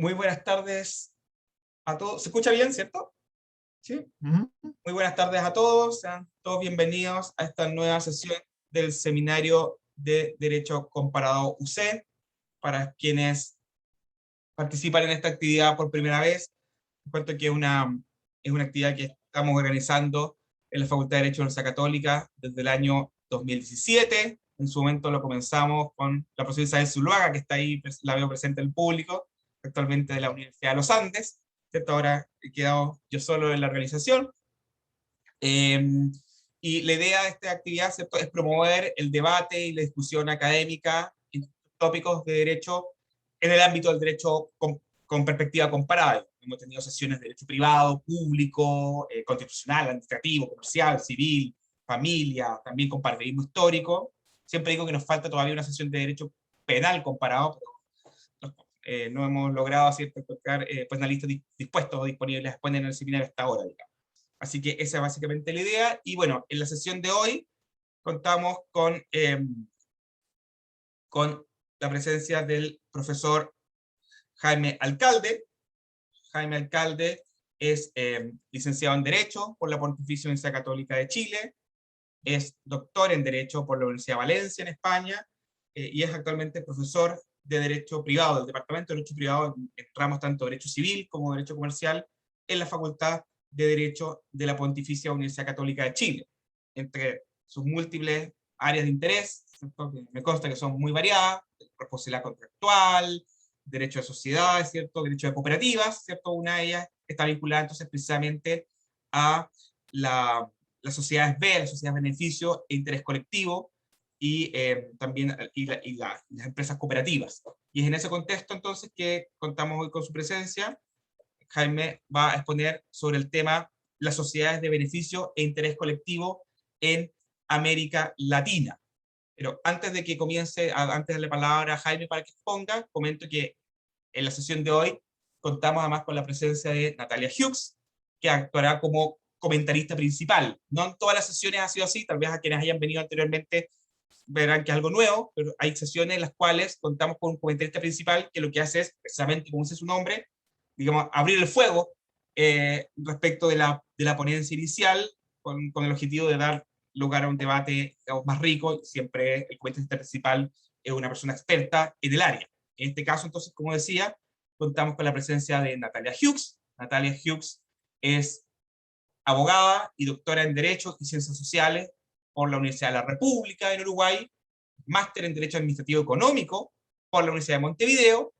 Muy buenas tardes a todos. ¿Se escucha bien, cierto? Sí. Ujú. Muy buenas tardes a todos. Sean todos bienvenidos a esta nueva sesión del Seminario de Derecho Comparado UC. Para quienes participan en esta actividad por primera vez, cuento que es una actividad que estamos organizando en la Facultad de Derecho de la Universidad Católica desde el año 2017. En su momento lo comenzamos con la profesora Isabel Zuluaga, que está ahí, la veo presente en el público, actualmente de la Universidad de los Andes, ¿cierto? Ahora he quedado yo solo en la organización. Eh, y la idea de esta actividad, ¿cierto?, es promover el debate y la discusión académica en tópicos de derecho en el ámbito del derecho con perspectiva comparada. Hemos tenido sesiones de derecho privado, público, constitucional, administrativo, comercial, civil, familia, también con paralelismo histórico. Siempre digo que nos falta todavía una sesión de derecho penal comparado, pero no hemos logrado, ¿cierto?, encontrar penalistas dispuestos o disponibles a exponer en el seminario hasta ahora, digamos. Así que esa es básicamente la idea. Y bueno, en la sesión de hoy contamos con la presencia del profesor Jaime Alcalde. Jaime Alcalde es licenciado en Derecho por la Pontificia Universidad Católica de Chile, es doctor en Derecho por la Universidad de Valencia en España, y es actualmente profesor de Derecho Privado, del Departamento de Derecho Privado, en ramos tanto de Derecho Civil como Derecho Comercial, en la Facultad de Derecho de la Pontificia Universidad Católica de Chile. Entre sus múltiples áreas de interés, ¿cierto?, que me consta que son muy variadas: responsabilidad contractual, derecho de sociedades, ¿cierto?, derecho de cooperativas, ¿cierto? Una de ellas está vinculada entonces precisamente a las sociedades B, las sociedades de beneficio e interés colectivo, y también las empresas cooperativas. Y es en ese contexto entonces que contamos hoy con su presencia. Jaime va a exponer sobre el tema las sociedades de beneficio e interés colectivo en América Latina. Pero antes de que comience, antes de darle palabra a Jaime para que exponga, comento que en la sesión de hoy contamos además con la presencia de Natalia Hughes, que actuará como comentarista principal. No en todas las sesiones ha sido así, tal vez a quienes hayan venido anteriormente verán que es algo nuevo, pero hay sesiones en las cuales contamos con un comentarista principal que lo que hace es, precisamente como dice su nombre, digamos, abrir el fuego respecto de la ponencia inicial, con el objetivo de dar lugar a un debate, digamos, más rico. Siempre el comentarista principal es una persona experta en el área. En este caso, entonces, como decía, contamos con la presencia de Natalia Hughes. Natalia Hughes es abogada y doctora en Derecho y Ciencias Sociales por la Universidad de la República en Uruguay, máster en Derecho Administrativo Económico por la Universidad de Montevideo,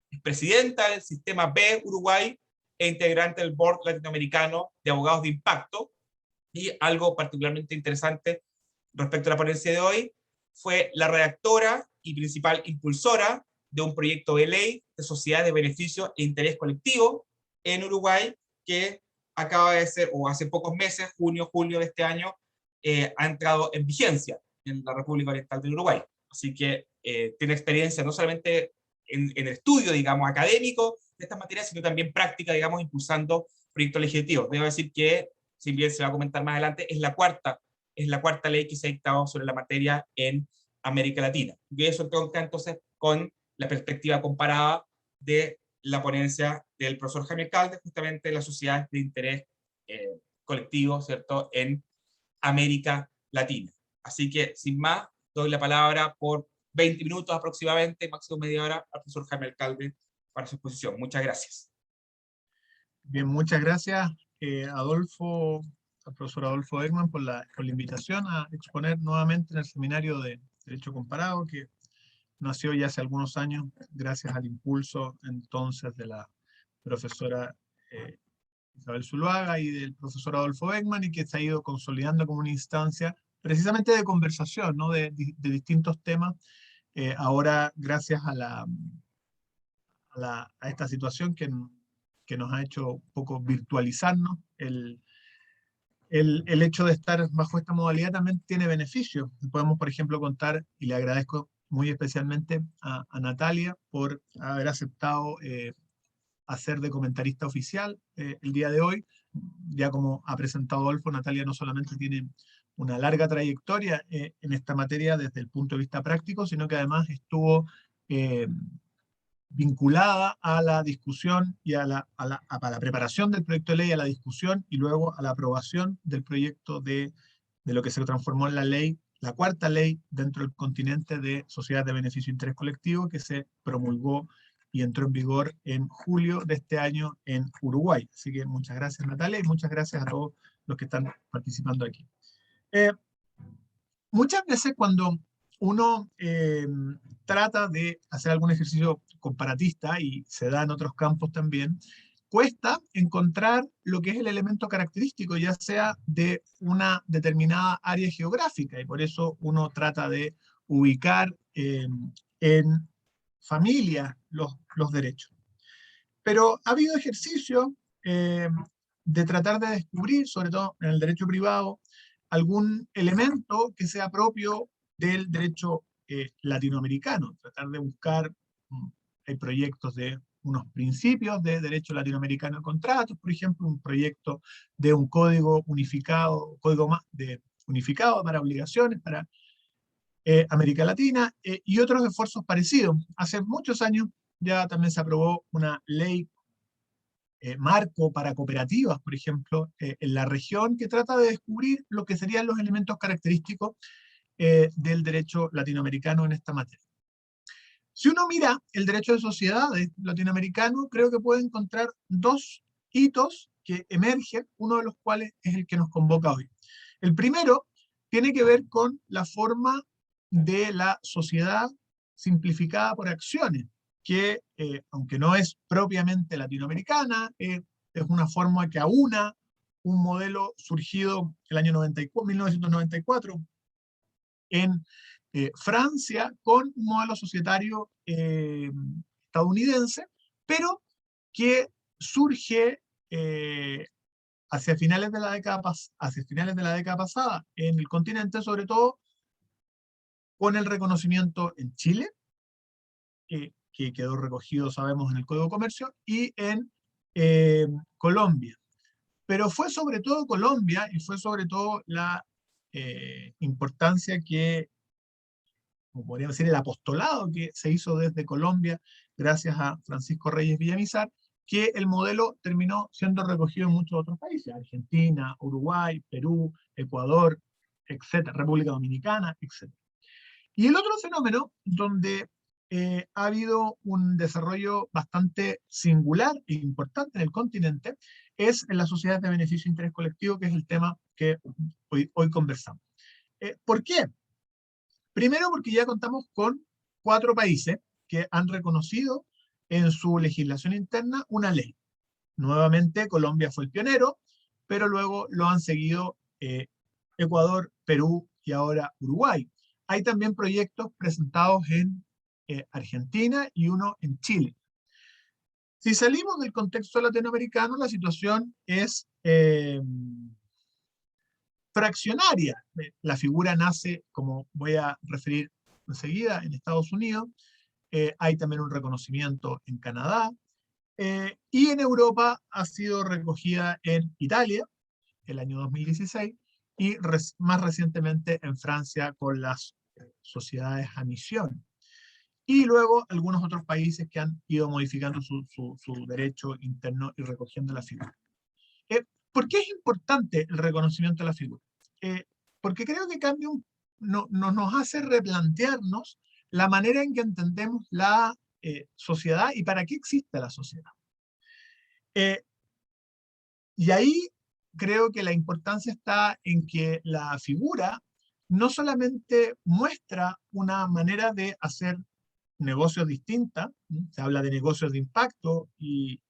es presidenta del Sistema B Uruguay e integrante del Board Latinoamericano de Abogados de Impacto. Y algo particularmente interesante respecto a la ponencia de hoy, fue la redactora y principal impulsora de un proyecto de ley de sociedades de beneficio e interés colectivo en Uruguay, que acaba de ser, o hace pocos meses, junio, julio de este año, ha entrado en vigencia en la República Oriental del Uruguay. Así que tiene experiencia no solamente en el estudio, digamos, académico de estas materias, sino también práctica, digamos, impulsando proyectos legislativos. Debo decir que, si bien se va a comentar más adelante, es la cuarta ley que se ha dictado sobre la materia en América Latina. Y eso entronca entonces con la perspectiva comparada de la ponencia del profesor Jaime Alcalde, justamente las sociedades de interés colectivo, ¿cierto?, en América Latina. Así que, sin más, doy la palabra por 20 minutos aproximadamente, máximo media hora, al profesor Jaime Alcalde para su exposición. Muchas gracias. Bien, muchas gracias, Adolfo, al profesor Adolfo Ekman, por la invitación a exponer nuevamente en el seminario de Derecho Comparado, que nació ya hace algunos años gracias al impulso entonces de la profesora Isabel Zuluaga y del profesor Adolfo Ekman, y que se ha ido consolidando como una instancia precisamente de conversación, ¿no?, de distintos temas. Ahora, gracias a esta situación que nos ha hecho un poco virtualizarnos, el hecho de estar bajo esta modalidad también tiene beneficios. Podemos, por ejemplo, contar, y le agradezco muy especialmente a Natalia por haber aceptado hacer de comentarista oficial el día de hoy. Ya como ha presentado Adolfo, Natalia no solamente tiene una larga trayectoria en esta materia desde el punto de vista práctico, sino que además estuvo vinculada a la discusión y a la preparación del proyecto de ley, a la discusión y luego a la aprobación del proyecto de lo que se transformó en la ley, la cuarta ley dentro del continente de sociedades de beneficio e interés colectivo, que se promulgó y entró en vigor en julio de este año en Uruguay. Así que muchas gracias, Natalia, y muchas gracias a todos los que están participando aquí. Muchas veces cuando uno trata de hacer algún ejercicio comparatista, y se da en otros campos también, cuesta encontrar lo que es el elemento característico, ya sea de una determinada área geográfica, y por eso uno trata de ubicar en familia los derechos. Pero ha habido ejercicios de tratar de descubrir, sobre todo en el derecho privado, algún elemento que sea propio del derecho latinoamericano, tratar de buscar, hay proyectos de unos principios de derecho latinoamericano de contratos, por ejemplo, un proyecto de un código unificado, unificado para obligaciones para América Latina, y otros esfuerzos parecidos. Hace muchos años ya también se aprobó una ley marco para cooperativas, por ejemplo, en la región, que trata de descubrir lo que serían los elementos característicos del derecho latinoamericano en esta materia. Si uno mira el derecho de sociedades latinoamericano, creo que puede encontrar dos hitos que emergen, uno de los cuales es el que nos convoca hoy. El primero tiene que ver con la forma de la sociedad simplificada por acciones, que aunque no es propiamente latinoamericana, es una forma que aúna un modelo surgido el año 1994 en Francia con un modelo societario estadounidense, pero que surge hacia finales de la década pasada en el continente, sobre todo con el reconocimiento en Chile, que quedó recogido, sabemos, en el Código de Comercio, y en Colombia. Pero fue sobre todo Colombia, y fue sobre todo la importancia que, como podríamos decir, el apostolado que se hizo desde Colombia, gracias a Francisco Reyes Villamizar, que el modelo terminó siendo recogido en muchos otros países: Argentina, Uruguay, Perú, Ecuador, etcétera, República Dominicana, etcétera. Y el otro fenómeno donde ha habido un desarrollo bastante singular e importante en el continente es en las sociedades de beneficio e interés colectivo, que es el tema que hoy conversamos. ¿Por qué? Primero, porque ya contamos con 4 países que han reconocido en su legislación interna una ley. Nuevamente, Colombia fue el pionero, pero luego lo han seguido Ecuador, Perú y ahora Uruguay. Hay también proyectos presentados en Argentina y uno en Chile. Si salimos del contexto latinoamericano, la situación es fraccionaria. La figura nace, como voy a referir enseguida, en Estados Unidos. Hay también un reconocimiento en Canadá. Y en Europa ha sido recogida en Italia, el año 2016, y más recientemente en Francia con las sociedades a misión. Y luego algunos otros países que han ido modificando su derecho interno y recogiendo la figura. ¿Por qué es importante el reconocimiento de la figura? Porque creo que nos hace replantearnos la manera en que entendemos la sociedad y para qué existe la sociedad. Y ahí creo que la importancia está en que la figura no solamente muestra una manera de hacer negocios distinta, se habla de negocios de impacto y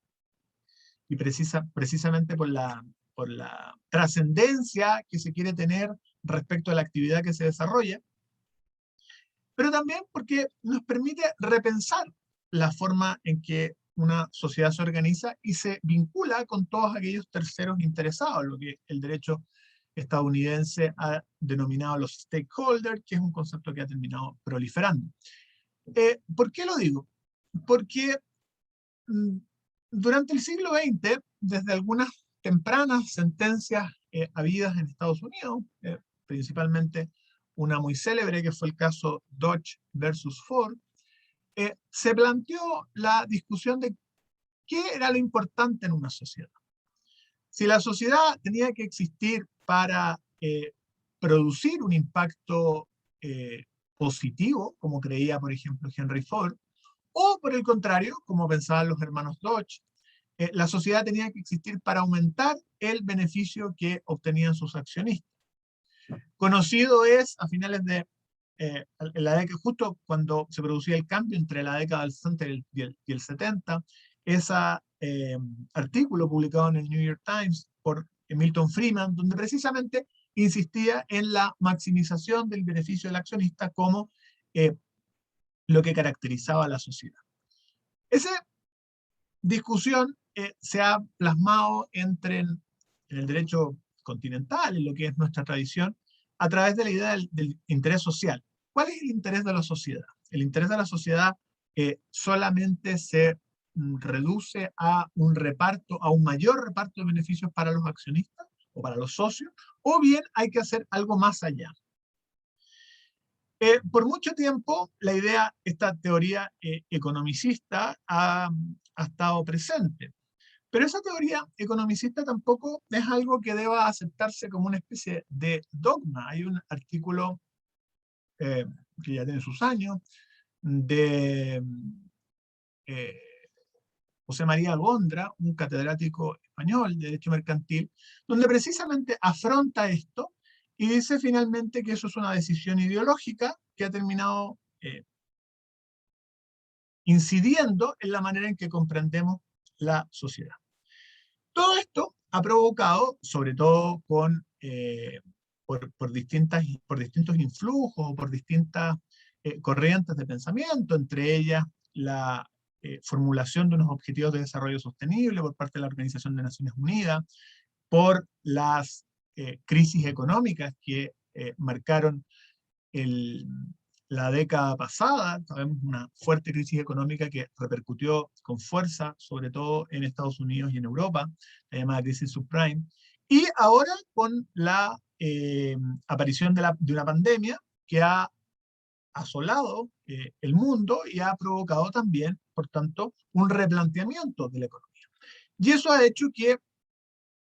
precisamente por la trascendencia que se quiere tener respecto a la actividad que se desarrolla, pero también porque nos permite repensar la forma en que una sociedad se organiza y se vincula con todos aquellos terceros interesados, lo que el derecho estadounidense ha denominado los stakeholders, que es un concepto que ha terminado proliferando. ¿Por qué lo digo? Porque durante el siglo XX, desde algunas tempranas sentencias habidas en Estados Unidos, principalmente una muy célebre que fue el caso Dodge versus Ford, se planteó la discusión de qué era lo importante en una sociedad. Si la sociedad tenía que existir para producir un impacto positivo, como creía, por ejemplo, Henry Ford, o por el contrario, como pensaban los hermanos Dodge, la sociedad tenía que existir para aumentar el beneficio que obtenían sus accionistas. Conocido es a finales de en la década, justo cuando se producía el cambio entre la década del 60 y el 70, ese artículo publicado en el New York Times por Milton Friedman, donde precisamente insistía en la maximización del beneficio del accionista como lo que caracterizaba a la sociedad. Esa discusión se ha plasmado en el derecho continental, en lo que es nuestra tradición, a través de la idea del interés social. ¿Cuál es el interés de la sociedad? El interés de la sociedad solamente se reduce a un reparto, a un mayor reparto de beneficios para los accionistas o para los socios, o bien hay que hacer algo más allá. Por mucho tiempo, la idea, esta teoría economicista ha estado presente. Pero esa teoría economicista tampoco es algo que deba aceptarse como una especie de dogma. Hay un artículo que ya tiene sus años, de eh, José María Gondra, un catedrático español de Derecho Mercantil, donde precisamente afronta esto y dice finalmente que eso es una decisión ideológica que ha terminado incidiendo en la manera en que comprendemos la sociedad. Todo esto ha provocado, sobre todo por distintos influjos o por distintas corrientes de pensamiento, entre ellas la formulación de unos objetivos de desarrollo sostenible por parte de la Organización de Naciones Unidas, por las crisis económicas que marcaron la década pasada. Sabemos una fuerte crisis económica que repercutió con fuerza, sobre todo en Estados Unidos y en Europa, la llamada crisis subprime. Y ahora con la aparición de una pandemia que ha asolado el mundo y ha provocado también, por tanto, un replanteamiento de la economía. Y eso ha hecho que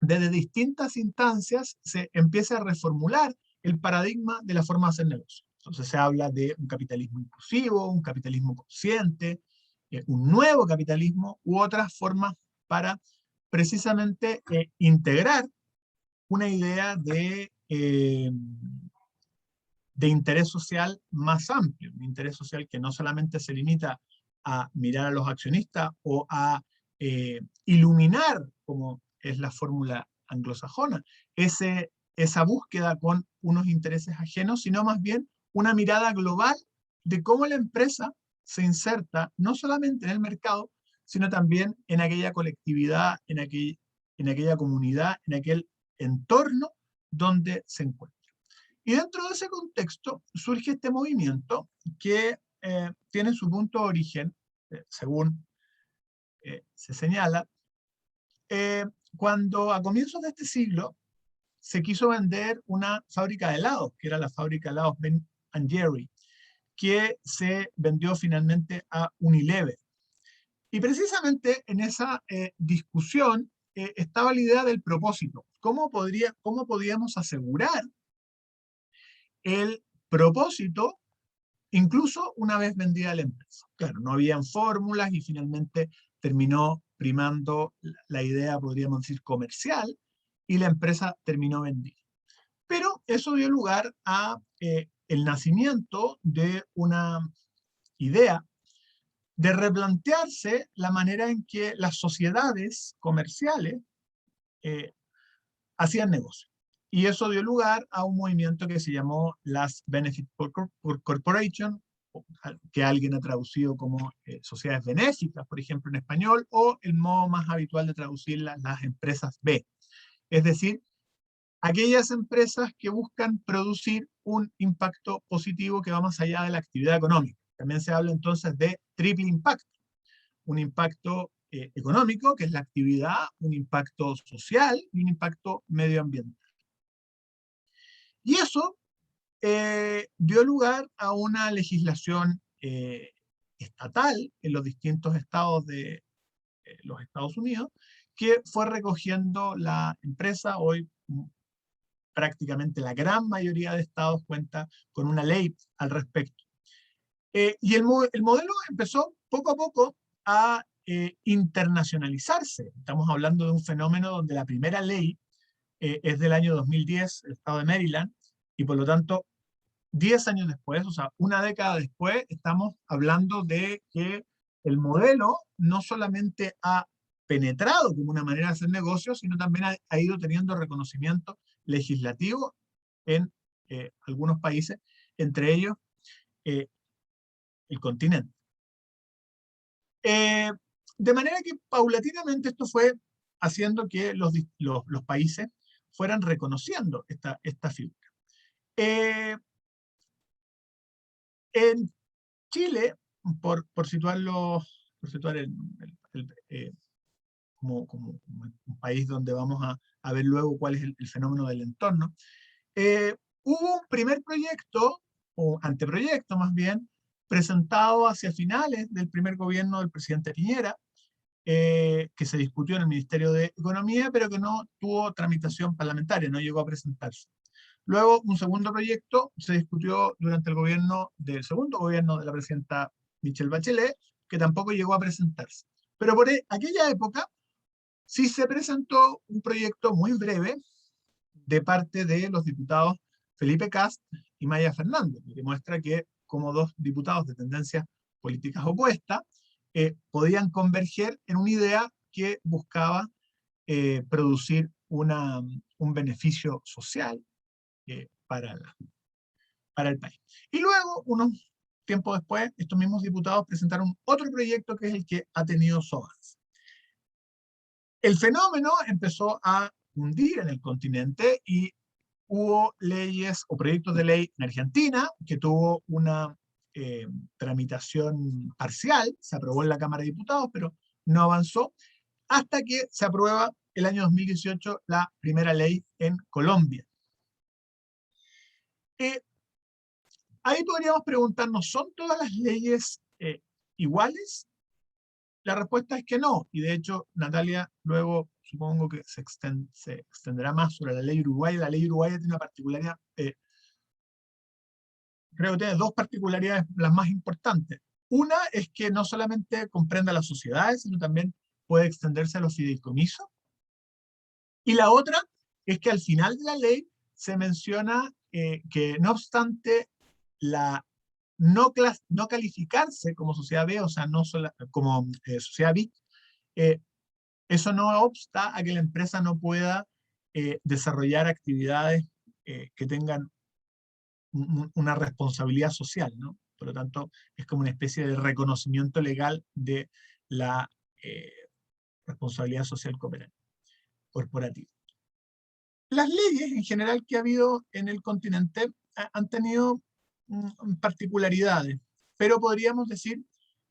desde distintas instancias se empiece a reformular el paradigma de la forma de hacer negocio. Entonces se habla de un capitalismo inclusivo, un capitalismo consciente, un nuevo capitalismo u otras formas para precisamente integrar una idea de interés social más amplio, un interés social que no solamente se limita a mirar a los accionistas o a iluminar, como es la fórmula anglosajona, esa búsqueda con unos intereses ajenos, sino más bien una mirada global de cómo la empresa se inserta no solamente en el mercado, sino también en aquella colectividad, en aquella comunidad, en aquel entorno donde se encuentra. Y dentro de ese contexto surge este movimiento que tiene su punto de origen, según se señala, cuando a comienzos de este siglo se quiso vender una fábrica de helados, que era la fábrica de helados Ben & Jerry, que se vendió finalmente a Unilever. Y precisamente en esa discusión estaba la idea del propósito. ¿Cómo podíamos asegurar el propósito incluso una vez vendida la empresa? Claro, no habían fórmulas y finalmente terminó primando la idea, podríamos decir, comercial, y la empresa terminó vendida. Pero eso dio lugar a el nacimiento de una idea de replantearse la manera en que las sociedades comerciales hacían negocio. Y eso dio lugar a un movimiento que se llamó las Benefit Corporation, que alguien ha traducido como sociedades benéficas, por ejemplo, en español, o el modo más habitual de traducirlas, las empresas B. Es decir, aquellas empresas que buscan producir un impacto positivo que va más allá de la actividad económica. También se habla entonces de triple impacto. Un impacto económico, que es la actividad, un impacto social y un impacto medioambiental. Y eso dio lugar a una legislación estatal en los distintos estados de los Estados Unidos, que fue recogiendo la empresa. Hoy prácticamente la gran mayoría de estados cuenta con una ley al respecto. Y el modelo empezó poco a poco a internacionalizarse. Estamos hablando de un fenómeno donde la primera ley es del año 2010, el estado de Maryland, y por lo tanto, 10 años después, o sea, una década después, estamos hablando de que el modelo no solamente ha penetrado como una manera de hacer negocios, sino también ha ido teniendo reconocimiento legislativo en algunos países, entre ellos eh, el continente. De manera que paulatinamente esto fue haciendo que los países fueran reconociendo esta figura. En Chile, por situarlo, por situar como un país donde vamos a ver luego cuál es el fenómeno del entorno, hubo un primer proyecto, o anteproyecto más bien, presentado hacia finales del primer gobierno del presidente Piñera, que se discutió en el Ministerio de Economía, pero que no tuvo tramitación parlamentaria, no llegó a presentarse. Luego, un segundo proyecto se discutió durante el gobierno del segundo gobierno de la presidenta Michelle Bachelet, que tampoco llegó a presentarse. Pero por aquella época sí se presentó un proyecto muy breve de parte de los diputados Felipe Kast y Maya Fernández, que demuestra que como dos diputados de tendencias políticas opuestas podían converger en una idea que buscaba producir un beneficio social para el país. Y luego, unos tiempo después, estos mismos diputados presentaron otro proyecto que es el que ha tenido su avance. El fenómeno empezó a hundir en el continente y hubo leyes o proyectos de ley en Argentina que tuvo una tramitación parcial, se aprobó en la Cámara de Diputados, pero no avanzó, hasta que se aprueba el año 2018 la primera ley en Colombia. Ahí podríamos preguntarnos, ¿son todas las leyes iguales? La respuesta es que no, y de hecho Natalia luego supongo que se extenderá más sobre la ley uruguaya. La ley uruguaya tiene una particularidad, creo que tiene dos particularidades las más importantes. Una es que no solamente comprende a las sociedades, sino también puede extenderse a los fideicomisos. Y la otra es que al final de la ley se menciona que no obstante la no calificarse como sociedad B, o sea, no como sociedad B, eso no obsta a que la empresa no pueda desarrollar actividades que tengan una responsabilidad social, ¿no? Por lo tanto, es como una especie de reconocimiento legal de la responsabilidad social corporativa. Las leyes en general que ha habido en el continente han tenido particularidades, pero podríamos decir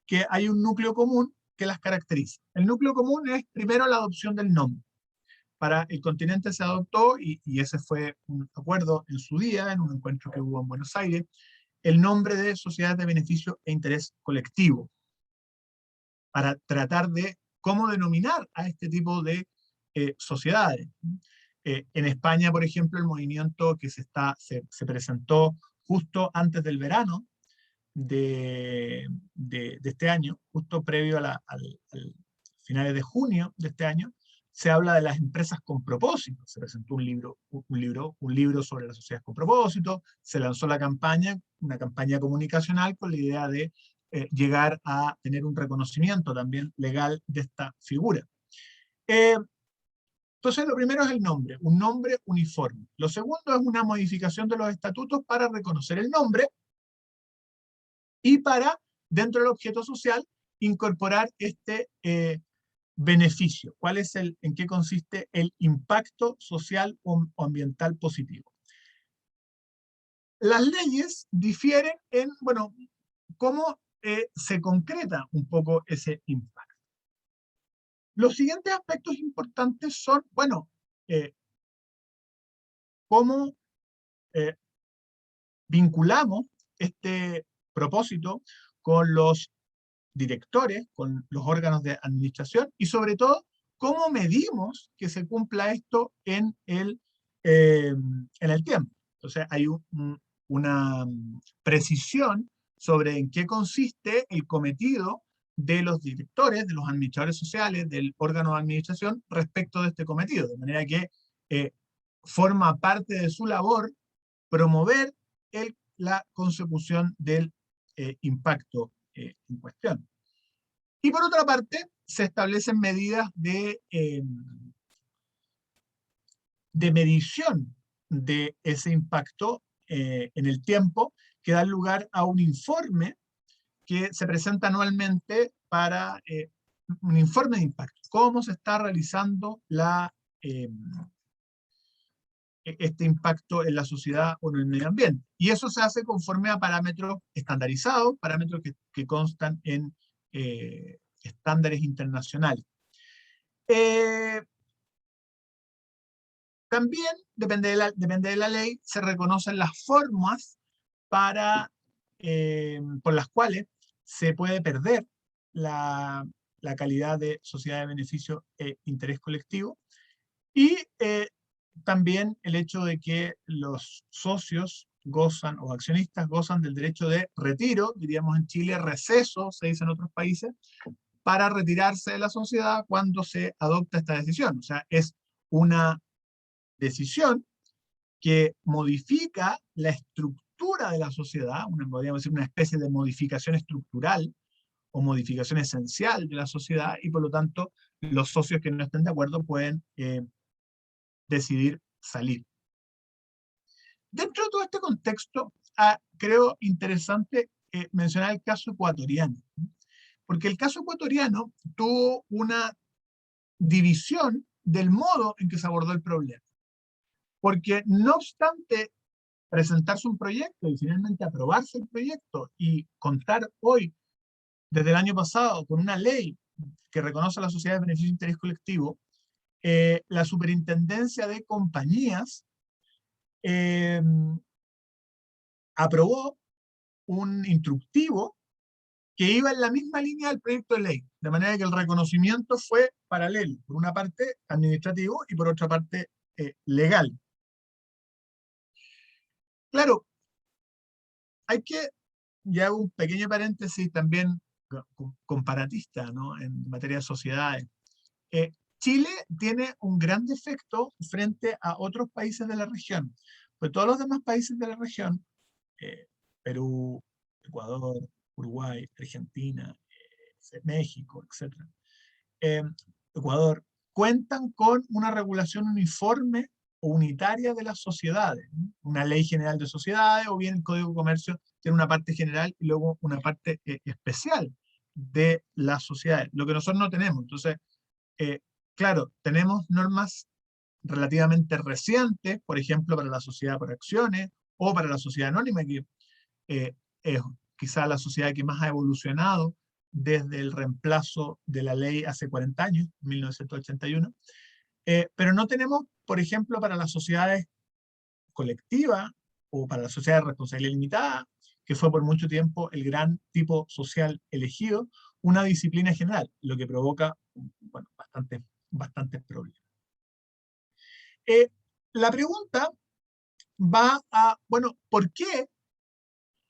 que hay un núcleo común que las caracteriza. El núcleo común es primero la adopción del nombre. Para el continente se adoptó, y ese fue un acuerdo en su día, en un encuentro que hubo en Buenos Aires, el nombre de sociedades de beneficio e interés colectivo, para tratar de cómo denominar a este tipo de sociedades. En España, por ejemplo, el movimiento que se presentó justo antes del verano de este año, justo previo al finales de junio de este año, se habla de las empresas con propósito. Se presentó un libro sobre las sociedades con propósito, se lanzó la campaña, una campaña comunicacional con la idea de llegar a tener un reconocimiento también legal de esta figura. Entonces, lo primero es el nombre, un nombre uniforme. Lo segundo es una modificación de los estatutos para reconocer el nombre y para, dentro del objeto social, incorporar este beneficio. ¿En qué consiste el impacto social o ambiental positivo? Las leyes difieren en, bueno, cómo se concreta un poco ese impacto. Los siguientes aspectos importantes son, bueno, cómo vinculamos este propósito con los directores, con los órganos de administración y sobre todo cómo medimos que se cumpla esto en el tiempo. Entonces hay una precisión sobre en qué consiste el cometido de los directores, de los administradores sociales, del órgano de administración respecto de este cometido, de manera que forma parte de su labor promover la consecución del impacto en cuestión. Y por otra parte, se establecen medidas de medición de ese impacto en el tiempo, que dan lugar a un informe que se presenta anualmente para un informe de impacto. ¿Cómo se está realizando este impacto en la sociedad o en el medio ambiente? Y eso se hace conforme a parámetros estandarizados, parámetros que constan en estándares internacionales. También, depende de la ley, se reconocen las formas por las cuales se puede perder la calidad de sociedad de beneficio e interés colectivo, y también el hecho de que los socios gozan, o accionistas gozan del derecho de retiro, diríamos en Chile receso, se dice en otros países, para retirarse de la sociedad cuando se adopta esta decisión. O sea, es una decisión que modifica la estructura de la sociedad, podríamos decir una especie de modificación estructural o modificación esencial de la sociedad, y por lo tanto los socios que no estén de acuerdo pueden decidir salir. Dentro de todo este contexto, creo interesante mencionar el caso ecuatoriano, porque el caso ecuatoriano tuvo una división del modo en que se abordó el problema. Porque no obstante presentarse un proyecto y finalmente aprobarse el proyecto y contar hoy, desde el año pasado, con una ley que reconoce a la sociedad de beneficio de interés colectivo, la Superintendencia de Compañías aprobó un instructivo que iba en la misma línea del proyecto de ley, de manera que el reconocimiento fue paralelo, por una parte administrativo y por otra parte legal. Claro, hay que, ya hago un pequeño paréntesis también comparatista, ¿no?, en materia de sociedades. Chile tiene un gran defecto frente a otros países de la región, pues todos los demás países de la región, Perú, Ecuador, Uruguay, Argentina, México, etc., Ecuador, cuentan con una regulación uniforme o unitaria de las sociedades, ¿no? Una ley general de sociedades, o bien el Código de Comercio tiene una parte general y luego una parte especial de las sociedades, lo que nosotros no tenemos. Entonces, claro, tenemos normas relativamente recientes, por ejemplo, para la sociedad por acciones o para la sociedad anónima, que es quizá la sociedad que más ha evolucionado desde el reemplazo de la ley hace 40 años, 1981, pero no tenemos, por ejemplo, para las sociedades colectivas o para la sociedad de responsabilidad limitada, que fue por mucho tiempo el gran tipo social elegido, una disciplina general, lo que provoca, bueno, bastantes problemas. La pregunta va a, bueno, ¿por qué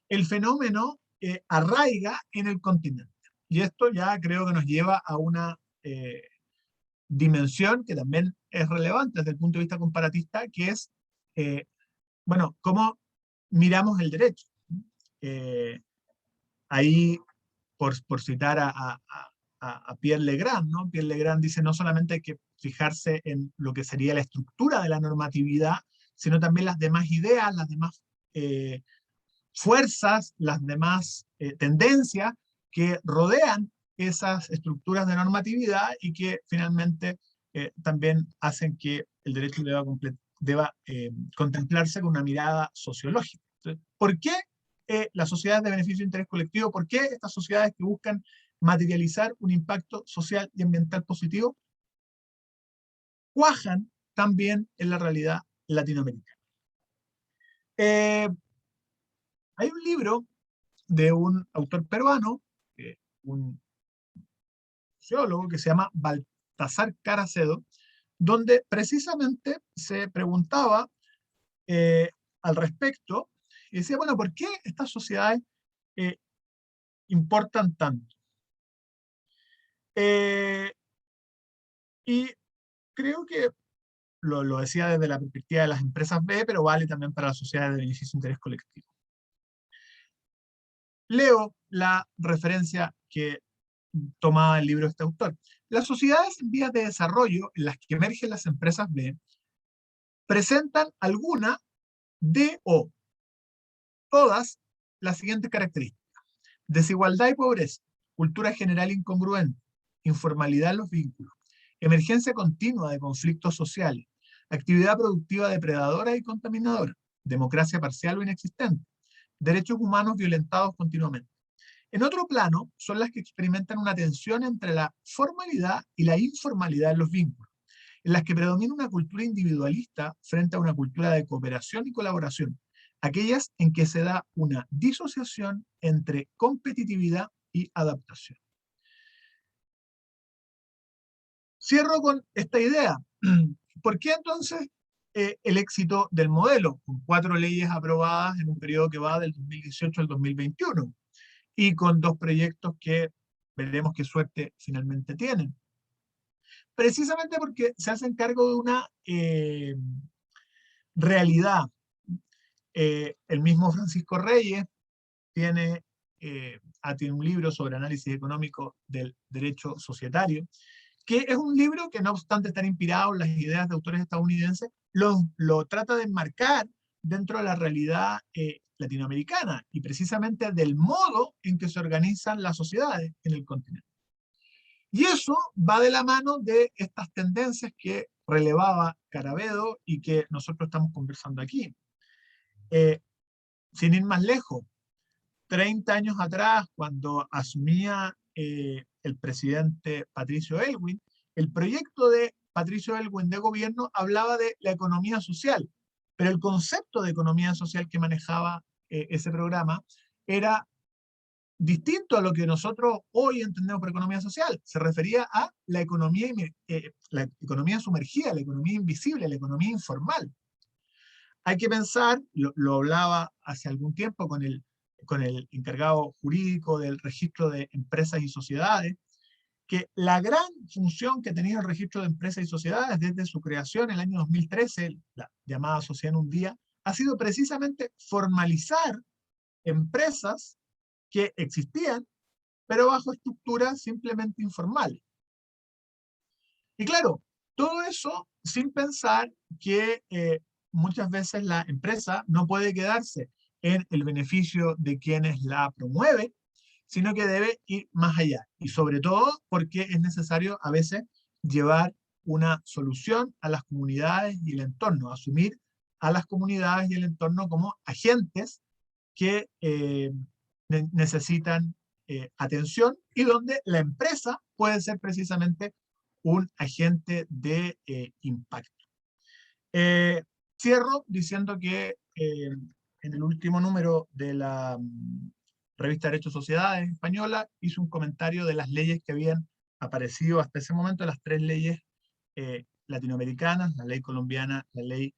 el fenómeno arraiga en el continente? Y esto ya creo que nos lleva a una dimensión que también es relevante desde el punto de vista comparatista, que es, bueno, cómo miramos el derecho. Ahí, por citar a Pierre Legrand, ¿no? Pierre Legrand dice: no solamente hay que fijarse en lo que sería la estructura de la normatividad, sino también las demás ideas, las demás fuerzas, las demás tendencias que rodean esas estructuras de normatividad y que finalmente también hacen que el derecho deba contemplarse con una mirada sociológica. Entonces, ¿por qué las sociedades de beneficio de interés colectivo? ¿Por qué estas sociedades que buscan materializar un impacto social y ambiental positivo cuajan también en la realidad latinoamericana? Hay un libro de un autor peruano, un sociólogo que se llama Baltasar Caracedo, donde precisamente se preguntaba al respecto y decía, bueno, ¿por qué estas sociedades eh, importan tanto? Y creo que lo decía desde la perspectiva de las empresas B, pero vale también para las sociedades de beneficio e interés colectivo. Leo la referencia que tomaba el libro de este autor. Las sociedades en vías de desarrollo en las que emergen las empresas B presentan alguna de o todas las siguientes características: desigualdad y pobreza, cultura general incongruente, informalidad en los vínculos, emergencia continua de conflictos sociales, actividad productiva depredadora y contaminadora, democracia parcial o inexistente, derechos humanos violentados continuamente. En otro plano, son las que experimentan una tensión entre la formalidad y la informalidad en los vínculos, en las que predomina una cultura individualista frente a una cultura de cooperación y colaboración, aquellas en que se da una disociación entre competitividad y adaptación. Cierro con esta idea. ¿Por qué entonces el éxito del modelo, con 4 leyes aprobadas en un periodo que va del 2018 al 2021 y con 2 proyectos que veremos qué suerte finalmente tienen? Precisamente porque se hacen cargo de una realidad. El mismo Francisco Reyes tiene un libro sobre análisis económico del derecho societario, que es un libro que, no obstante estar inspirado en las ideas de autores estadounidenses, lo trata de enmarcar dentro de la realidad latinoamericana y precisamente del modo en que se organizan las sociedades en el continente. Y eso va de la mano de estas tendencias que relevaba Caravedo y que nosotros estamos conversando aquí. Sin ir más lejos, 30 años atrás, cuando asumía el presidente Patricio Aylwin, el proyecto de Patricio Aylwin de gobierno hablaba de la economía social, pero el concepto de economía social que manejaba ese programa era distinto a lo que nosotros hoy entendemos por economía social. Se refería a la economía sumergida, la economía invisible, la economía informal. Hay que pensar, lo hablaba hace algún tiempo con el encargado jurídico del registro de empresas y sociedades, que la gran función que tenía el registro de empresas y sociedades desde su creación en el año 2013, la llamada Sociedad en un Día, ha sido precisamente formalizar empresas que existían, pero bajo estructuras simplemente informales. Y claro, todo eso sin pensar que muchas veces la empresa no puede quedarse en el beneficio de quienes la promueven, sino que debe ir más allá. Y sobre todo porque es necesario a veces llevar una solución a las comunidades y el entorno, asumir a las comunidades y el entorno como agentes que necesitan atención y donde la empresa puede ser precisamente un agente de impacto. Cierro diciendo que en el último número de la revista Derecho Sociedades española hizo un comentario de las leyes que habían aparecido hasta ese momento, las 3 leyes latinoamericanas, la ley colombiana, la ley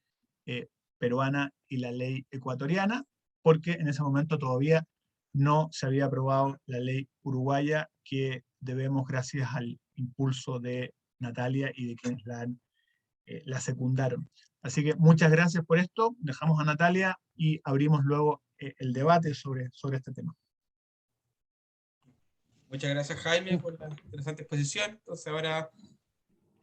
peruana y la ley ecuatoriana, porque en ese momento todavía no se había aprobado la ley uruguaya, que debemos gracias al impulso de Natalia y de quienes la secundaron. Así que muchas gracias por esto. Dejamos a Natalia y abrimos luego el debate sobre este tema. Muchas gracias, Jaime, por la interesante exposición. Entonces ahora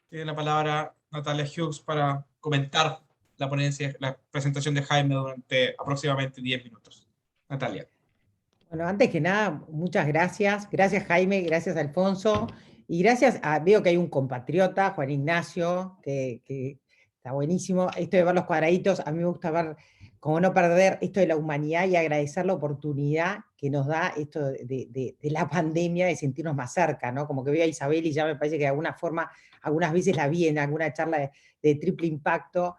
tiene la palabra Natalia Hughes para comentar la ponencia, la presentación de Jaime durante aproximadamente 10 minutos. Natalia. Bueno, antes que nada, muchas gracias. Gracias, Jaime, gracias, Alfonso. Y gracias veo que hay un compatriota, Juan Ignacio, que está buenísimo. Esto de ver los cuadraditos, a mí me gusta ver, como no perder esto de la humanidad y agradecer la oportunidad que nos da esto de la pandemia, de sentirnos más cerca, ¿no? Como que veo a Isabel y ya me parece que de alguna forma, algunas veces la vi en alguna charla de triple impacto.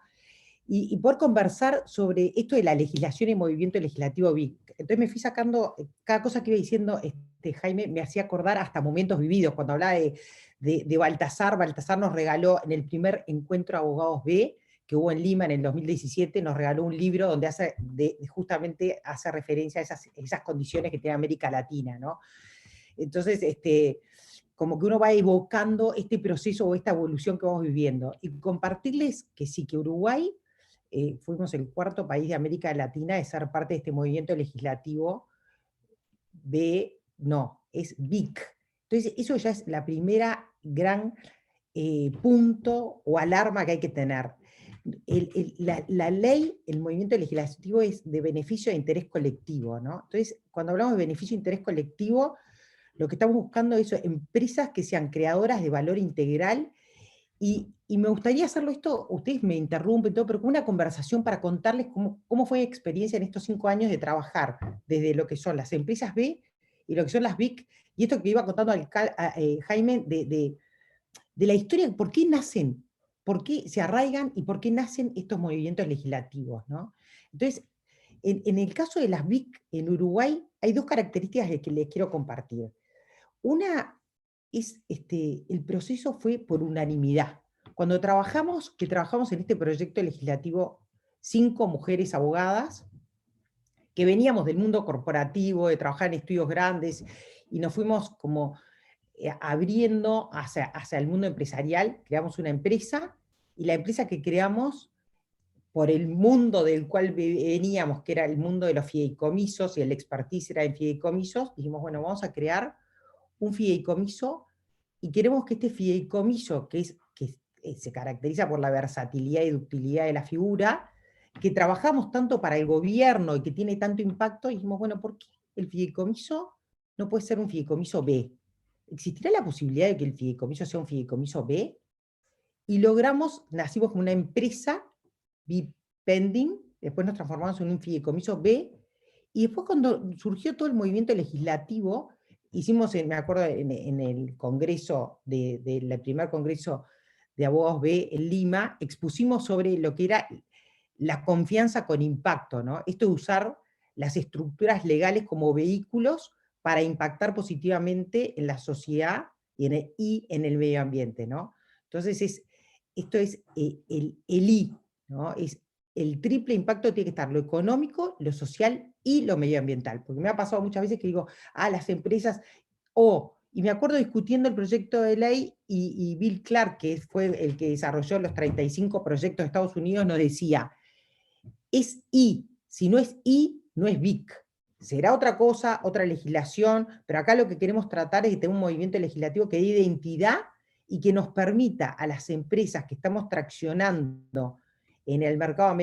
y poder conversar sobre esto de la legislación y movimiento legislativo BIC. Entonces me fui sacando, cada cosa que iba diciendo Jaime me hacía acordar hasta momentos vividos, cuando hablaba de Baltasar. Baltasar nos regaló en el primer encuentro de abogados B, que hubo en Lima en el 2017, nos regaló un libro donde justamente hace referencia a esas condiciones que tiene América Latina, ¿no? Entonces, como que uno va evocando este proceso o esta evolución que vamos viviendo. Y compartirles que sí, que Uruguay fuimos el 4º país de América Latina de ser parte de este movimiento legislativo es BIC. Entonces, eso ya es la primera gran punto o alarma que hay que tener. La ley, el movimiento legislativo es de beneficio de interés colectivo, ¿no? Entonces, cuando hablamos de beneficio de interés colectivo, lo que estamos buscando es empresas que sean creadoras de valor integral, y me gustaría hacerlo esto, ustedes me interrumpen todo, pero con una conversación para contarles cómo fue mi experiencia en estos 5 años de trabajar desde lo que son las empresas B y lo que son las BIC, y esto que iba contando Jaime de la historia, por qué nacen, por qué se arraigan y por qué nacen estos movimientos legislativos, ¿no? Entonces, en el caso de las BIC en Uruguay, hay 2 características que les quiero compartir. Una es, el proceso fue por unanimidad. Cuando trabajamos en este proyecto legislativo, 5 mujeres abogadas, que veníamos del mundo corporativo, de trabajar en estudios grandes, y nos fuimos como abriendo hacia el mundo empresarial, creamos una empresa, y la empresa que creamos, por el mundo del cual veníamos, que era el mundo de los fideicomisos, y el expertise era en fideicomisos, dijimos, bueno, vamos a crear un fideicomiso, y queremos que este fideicomiso, que se caracteriza por la versatilidad y ductilidad de la figura, que trabajamos tanto para el gobierno y que tiene tanto impacto, y dijimos, bueno, ¿por qué el fideicomiso no puede ser un fideicomiso B? ¿Existirá la posibilidad de que el fideicomiso sea un fideicomiso B? Y nacimos como una empresa, B-Pending, después nos transformamos en un fideicomiso B, y después cuando surgió todo el movimiento legislativo, hicimos, me acuerdo, en el congreso, del primer congreso de abogados B en Lima, expusimos sobre lo que era la confianza con impacto, ¿no? Esto de usar las estructuras legales como vehículos para impactar positivamente en la sociedad y en el medio ambiente, ¿no? Entonces, esto es el I, ¿no? Es el triple impacto, tiene que estar lo económico, lo social y lo medioambiental. Porque me ha pasado muchas veces que digo, las empresas, y me acuerdo discutiendo el proyecto de ley, y Bill Clark, que fue el que desarrolló los 35 proyectos de Estados Unidos, nos decía, es I, si no es I, no es BIC. Será otra cosa, otra legislación, pero acá lo que queremos tratar es de tener un movimiento legislativo que dé identidad y que nos permita a las empresas que estamos traccionando en el mercado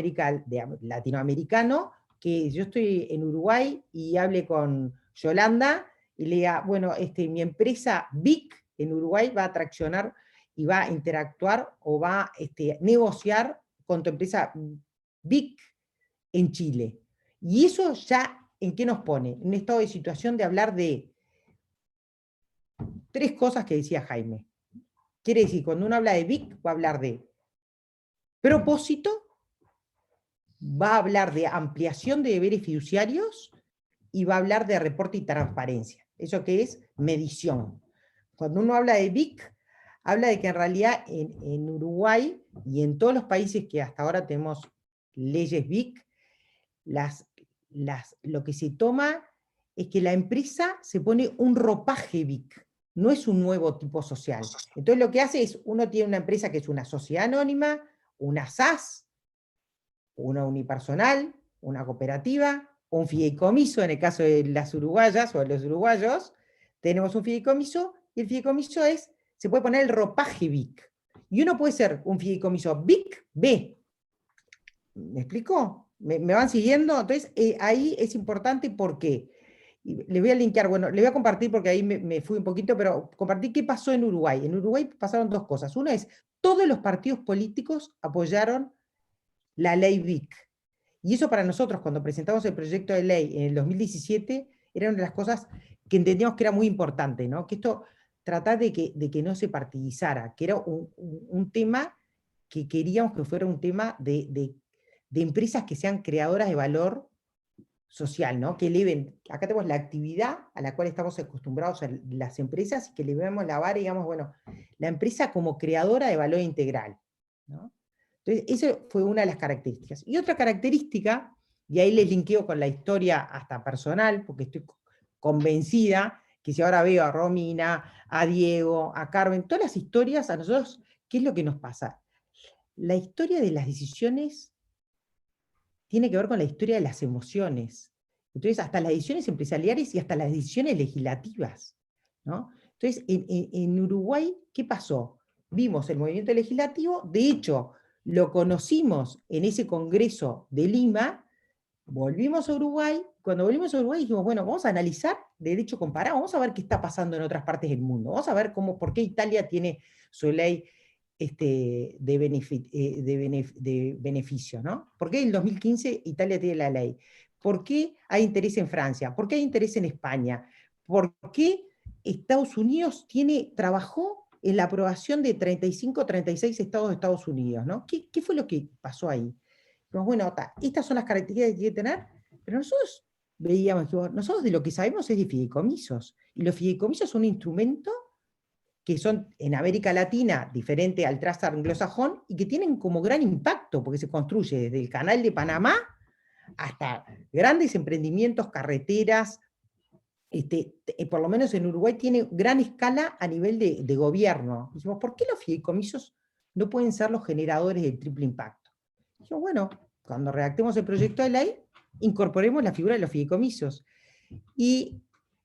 latinoamericano, que yo estoy en Uruguay y hable con Yolanda y le diga, bueno, mi empresa BIC en Uruguay va a traccionar y va a interactuar o va a negociar con tu empresa BIC en Chile. Y eso ya, ¿en qué nos pone? En un estado de situación de hablar de 3 cosas que decía Jaime. Quiere decir, cuando uno habla de BIC, va a hablar de propósito, va a hablar de ampliación de deberes fiduciarios, y va a hablar de reporte y transparencia. ¿Eso qué es? Medición. Cuando uno habla de BIC, habla de que en realidad en Uruguay y en todos los países que hasta ahora tenemos leyes BIC, lo que se toma es que la empresa se pone un ropaje BIC, no es un nuevo tipo social. Entonces lo que hace es, uno tiene una empresa que es una sociedad anónima, una SAS, una unipersonal, una cooperativa, un fideicomiso, en el caso de las uruguayas o de los uruguayos, tenemos un fideicomiso, y el fideicomiso se puede poner el ropaje BIC. Y uno puede ser un fideicomiso BIC B. ¿Me explico? ¿Me van siguiendo? Entonces, ahí es importante porque, les voy a linkear, bueno, les voy a compartir porque ahí me fui un poquito, pero compartir qué pasó en Uruguay. En Uruguay pasaron 2 cosas. Una es, todos los partidos políticos apoyaron la ley BIC. Y eso para nosotros, cuando presentamos el proyecto de ley en el 2017, era una de las cosas que entendíamos que era muy importante, ¿no? Que esto trataba de que no se partidizara, que era un tema que queríamos que fuera un tema de de empresas que sean creadoras de valor social, ¿no? Que eleven, acá tenemos la actividad a la cual estamos acostumbrados a las empresas, y que elevemos la vara y digamos, bueno, la empresa como creadora de valor integral, ¿no? Entonces, eso fue una de las características. Y otra característica, y ahí les linkeo con la historia hasta personal, porque estoy convencida que si ahora veo a Romina, a Diego, a Carmen, todas las historias, a nosotros, ¿qué es lo que nos pasa? La historia de las decisiones tiene que ver con la historia de las emociones. Entonces, hasta las decisiones empresariales y hasta las decisiones legislativas, ¿no? Entonces, en Uruguay, ¿qué pasó? Vimos el movimiento legislativo, de hecho, lo conocimos en ese congreso de Lima, volvimos a Uruguay, cuando volvimos a Uruguay dijimos, bueno, vamos a analizar derecho comparado, vamos a ver qué está pasando en otras partes del mundo, vamos a ver por qué Italia tiene su ley de beneficio, ¿no? ¿Por qué en el 2015 Italia tiene la ley? ¿Por qué hay interés en Francia? ¿Por qué hay interés en España? ¿Por qué Estados Unidos trabajó en la aprobación de 35 o 36 estados de Estados Unidos, ¿no? ¿Qué fue lo que pasó ahí? Pues bueno, estas son las características que tiene que tener, pero nosotros veíamos que nosotros de lo que sabemos es de fideicomisos, y los fideicomisos son un instrumento que son en América Latina diferente al trust anglosajón y que tienen como gran impacto, porque se construye desde el Canal de Panamá hasta grandes emprendimientos, carreteras, por lo menos en Uruguay tiene gran escala a nivel de gobierno. Dijimos, ¿por qué los fideicomisos no pueden ser los generadores del triple impacto? Dijimos, bueno, cuando redactemos el proyecto de ley, incorporemos la figura de los fideicomisos. Y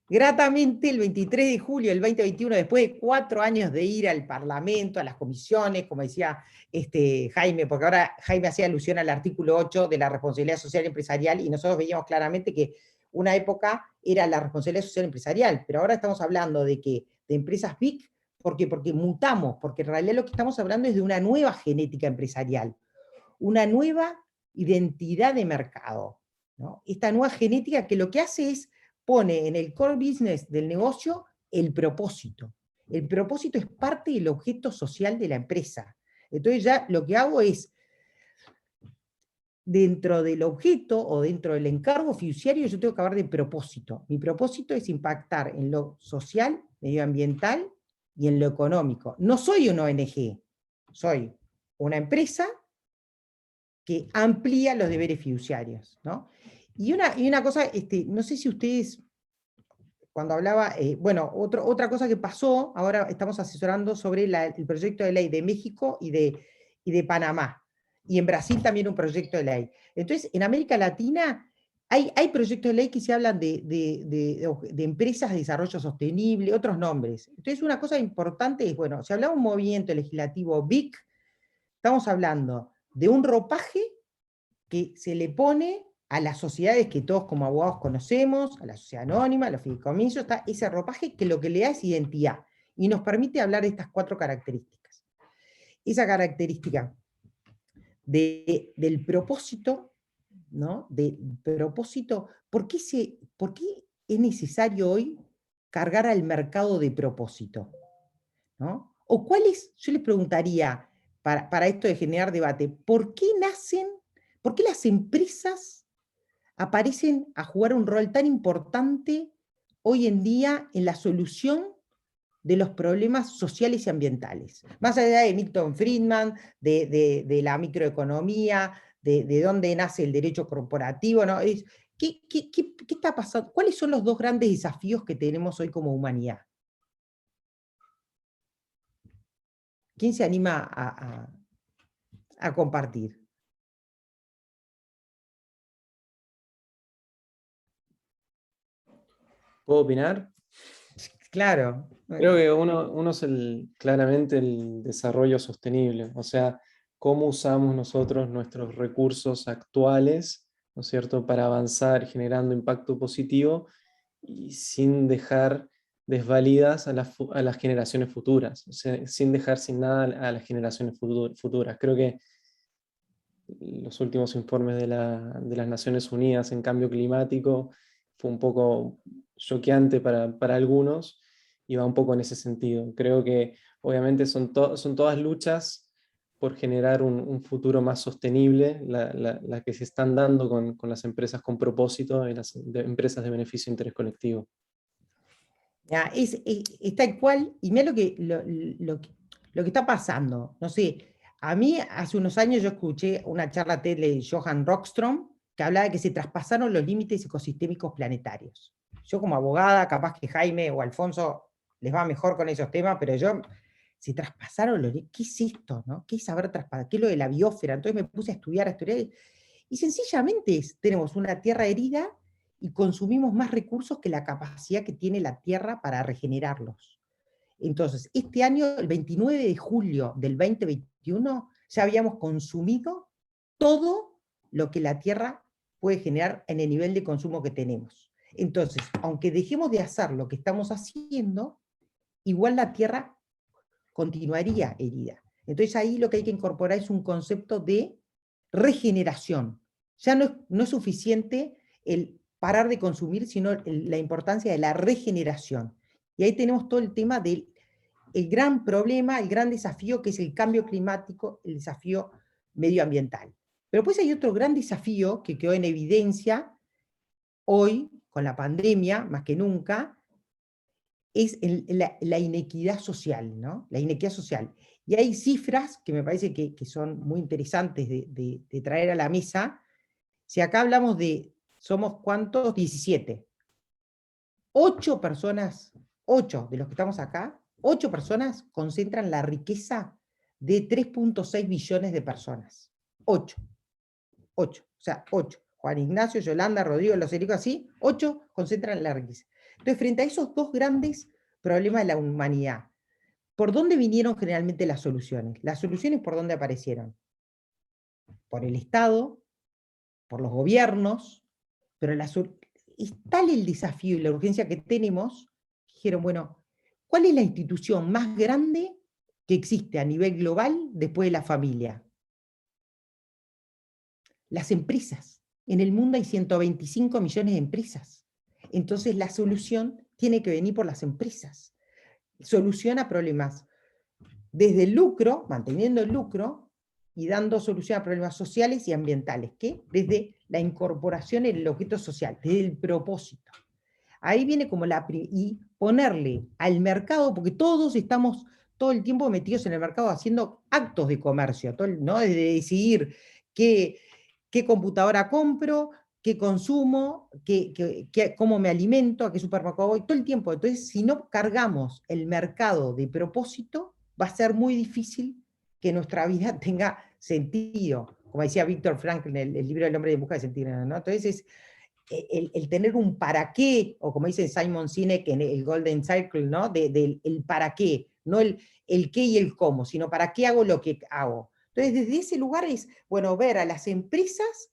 gratamente, el 23 de julio del 2021, después de 4 años de ir al Parlamento, a las comisiones, como decía Jaime, porque ahora Jaime hacía alusión al artículo 8 de la responsabilidad social empresarial, y nosotros veíamos claramente que una época era la responsabilidad social empresarial, pero ahora estamos hablando de empresas big, ¿por qué? Porque mutamos, porque en realidad lo que estamos hablando es de una nueva genética empresarial, una nueva identidad de mercado, ¿no? Esta nueva genética que lo que hace es pone en el core business del negocio el propósito. El propósito es parte del objeto social de la empresa. Entonces ya lo que hago es, dentro del objeto o dentro del encargo fiduciario, yo tengo que hablar de propósito. Mi propósito es impactar en lo social, medioambiental y en lo económico. No soy una ONG, soy una empresa que amplía los deberes fiduciarios, ¿no? Y una cosa, no sé si ustedes, cuando hablaba, bueno, otra cosa que pasó, ahora estamos asesorando sobre el proyecto de ley de México y de Panamá, y en Brasil también un proyecto de ley. Entonces, en América Latina hay proyectos de ley que se hablan de empresas de desarrollo sostenible, otros nombres. Entonces, una cosa importante es, bueno, si hablamos de un movimiento legislativo BIC, estamos hablando de un ropaje que se le pone a las sociedades que todos como abogados conocemos, a la sociedad anónima, a los fideicomisos, está ese ropaje que lo que le da es identidad y nos permite hablar de estas 4 características. Esa característica del propósito, ¿no? Del propósito, ¿por qué es necesario hoy cargar al mercado de propósito? ¿No? O cuáles, yo les preguntaría, para esto de generar debate, ¿por qué las empresas aparecen a jugar un rol tan importante hoy en día en la solución de los problemas sociales y ambientales? Más allá de Milton Friedman, de la microeconomía, de dónde nace el derecho corporativo, ¿no? ¿Qué está pasando? ¿Cuáles son los 2 grandes desafíos que tenemos hoy como humanidad? ¿Quién se anima a compartir? ¿Puedo opinar? Claro. Creo que uno es claramente el desarrollo sostenible, o sea, cómo usamos nosotros nuestros recursos actuales, ¿no es cierto?, para avanzar generando impacto positivo y sin dejar desvalidas a las generaciones futuras, o sea, sin dejar sin nada a las generaciones futuras. Creo que los últimos informes de las Naciones Unidas en cambio climático fue un poco choqueante para algunos, y va un poco en ese sentido. Creo que obviamente son todas luchas por generar un futuro más sostenible, la que se están dando con las empresas con propósito y las empresas de beneficio de interés colectivo. Ya, es tal cual, y mira lo que está pasando. No sé, a mí hace unos años yo escuché una charla TED de Johan Rockström que hablaba de que se traspasaron los límites ecosistémicos planetarios. Yo como abogada, capaz que Jaime o Alfonso les va mejor con esos temas, pero yo, se traspasaron los límites. ¿Qué es esto? ¿No? ¿Qué es saber traspasar? ¿Qué es lo de la biosfera? Entonces me puse a estudiar, y sencillamente tenemos una tierra herida y consumimos más recursos que la capacidad que tiene la Tierra para regenerarlos. Entonces, este año, el 29 de julio del 2021, ya habíamos consumido todo lo que la Tierra puede generar en el nivel de consumo que tenemos. Entonces, aunque dejemos de hacer lo que estamos haciendo, igual la Tierra continuaría herida. Entonces ahí lo que hay que incorporar es un concepto de regeneración. Ya no es suficiente el parar de consumir, sino la importancia de la regeneración. Y ahí tenemos todo el tema del gran problema, el gran desafío que es el cambio climático, el desafío medioambiental. Pero pues hay otro gran desafío que quedó en evidencia hoy, con la pandemia, más que nunca, es la inequidad social, ¿no? La inequidad social. Y hay cifras que me parece que son muy interesantes de traer a la mesa. Si acá hablamos de, ¿somos cuántos? 17. 8 personas, 8 de los que estamos acá, 8 personas concentran la riqueza de 3.6 billones de personas. 8. 8. O sea, 8. Juan Ignacio, Yolanda, Rodrigo, los Ericos, así, 8 concentran la riqueza. Entonces, frente a esos dos grandes problemas de la humanidad, ¿por dónde vinieron generalmente las soluciones? Las soluciones, ¿por dónde aparecieron? Por el Estado, por los gobiernos, pero es tal el desafío y la urgencia que tenemos, dijeron, bueno, ¿cuál es la institución más grande que existe a nivel global después de la familia? Las empresas. En el mundo hay 125 millones de empresas. Entonces la solución tiene que venir por las empresas. Soluciona problemas desde el lucro, manteniendo el lucro, y dando solución a problemas sociales y ambientales, que desde la incorporación en el objeto social, desde el propósito. Ahí viene como y ponerle al mercado, porque todos estamos todo el tiempo metidos en el mercado haciendo actos de comercio, ¿no? Desde decidir qué computadora compro, qué consumo, cómo me alimento, a qué supermercado voy, todo el tiempo. Entonces, si no cargamos el mercado de propósito, va a ser muy difícil que nuestra vida tenga sentido. Como decía Víctor Frankl en el libro del hombre en busca de sentido, ¿no? Entonces, el tener un para qué, o como dice Simon Sinek en el Golden Circle, ¿no? Del para qué, no el qué y el cómo, sino para qué hago lo que hago. Entonces, desde ese lugar es, bueno, ver a las empresas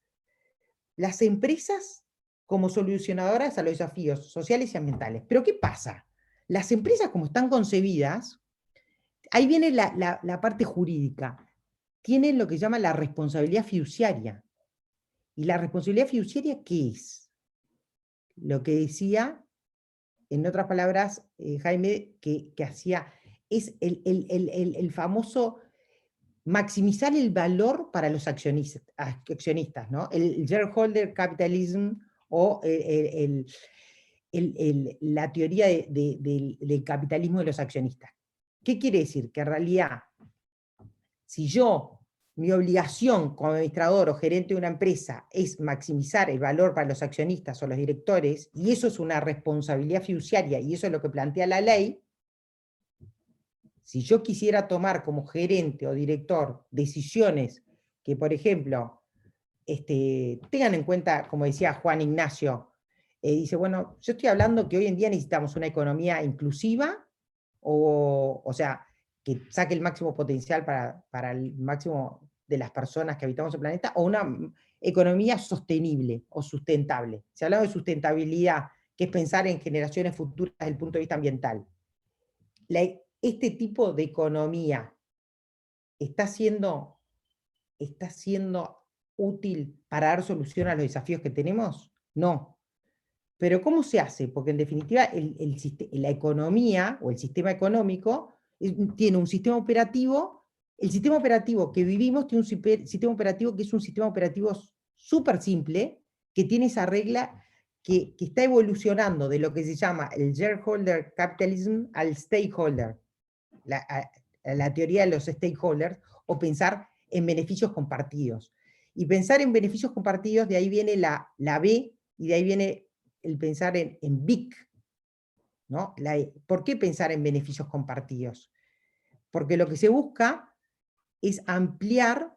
como solucionadoras a los desafíos sociales y ambientales. Pero ¿qué pasa? Las empresas como están concebidas, ahí viene la parte jurídica, tienen lo que se llama la responsabilidad fiduciaria. ¿Y la responsabilidad fiduciaria qué es? Lo que decía, en otras palabras, Jaime, que hacía, es el famoso maximizar el valor para los accionistas, ¿no? El shareholder capitalism o la teoría del capitalismo de los accionistas. ¿Qué quiere decir? Que en realidad, si mi obligación como administrador o gerente de una empresa es maximizar el valor para los accionistas o los directores, y eso es una responsabilidad fiduciaria, y eso es lo que plantea la ley, si yo quisiera tomar como gerente o director decisiones que, por ejemplo, tengan en cuenta, como decía Juan Ignacio, dice, bueno, yo estoy hablando que hoy en día necesitamos una economía inclusiva, o sea, que saque el máximo potencial para el máximo de las personas que habitamos el planeta, o una economía sostenible o sustentable. Se habla de sustentabilidad, que es pensar en generaciones futuras desde el punto de vista ambiental. Este tipo de economía está siendo útil para dar solución a los desafíos que tenemos? No. Pero ¿cómo se hace? Porque en definitiva la economía o el sistema económico tiene un sistema operativo el sistema operativo que vivimos tiene un sistema operativo que es un sistema operativo súper simple, que tiene esa regla que está evolucionando de lo que se llama el shareholder capitalism al stakeholder, la teoría de los stakeholders, o pensar en beneficios compartidos. Y pensar en beneficios compartidos, de ahí viene la B, y de ahí viene el pensar en BIC, ¿no? ¿Por qué pensar en beneficios compartidos? Porque lo que se busca es ampliar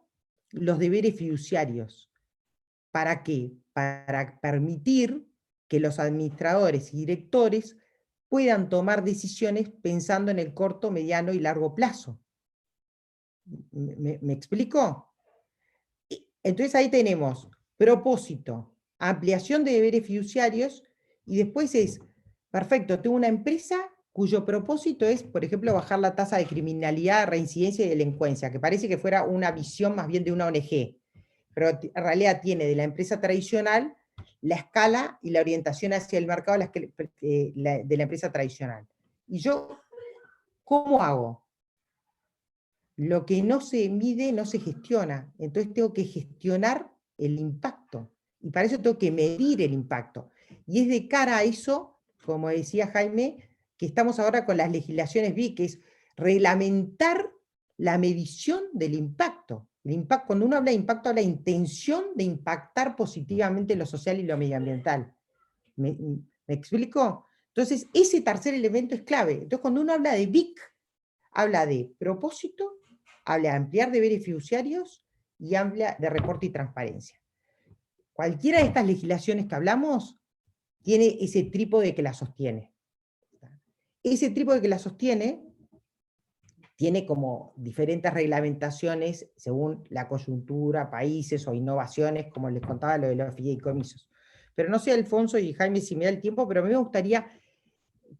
los deberes fiduciarios. ¿Para qué? Para permitir que los administradores y directores puedan tomar decisiones pensando en el corto, mediano y largo plazo. ¿Me explico? Entonces ahí tenemos propósito, ampliación de deberes fiduciarios, y después es, perfecto, tengo una empresa cuyo propósito es, por ejemplo, bajar la tasa de criminalidad, reincidencia y delincuencia, que parece que fuera una visión más bien de una ONG, pero en realidad tiene de la empresa tradicional la escala y la orientación hacia el mercado de la empresa tradicional. Y yo, ¿cómo hago? Lo que no se mide no se gestiona, entonces tengo que gestionar el impacto, y para eso tengo que medir el impacto. Y es de cara a eso, como decía Jaime, que estamos ahora con las legislaciones BIC, que es reglamentar la medición del impacto. El impacto, cuando uno habla de impacto, habla de intención de impactar positivamente lo social y lo medioambiental. ¿Me explico? Entonces, ese tercer elemento es clave. Entonces, cuando uno habla de BIC, habla de propósito, habla de ampliar deberes fiduciarios y habla de reporte y transparencia. Cualquiera de estas legislaciones que hablamos tiene ese trípode que la sostiene. Ese trípode que la sostiene tiene como diferentes reglamentaciones según la coyuntura, países o innovaciones, como les contaba lo de los fideicomisos. Pero no sé, Alfonso y Jaime, si me da el tiempo, pero a mí me gustaría,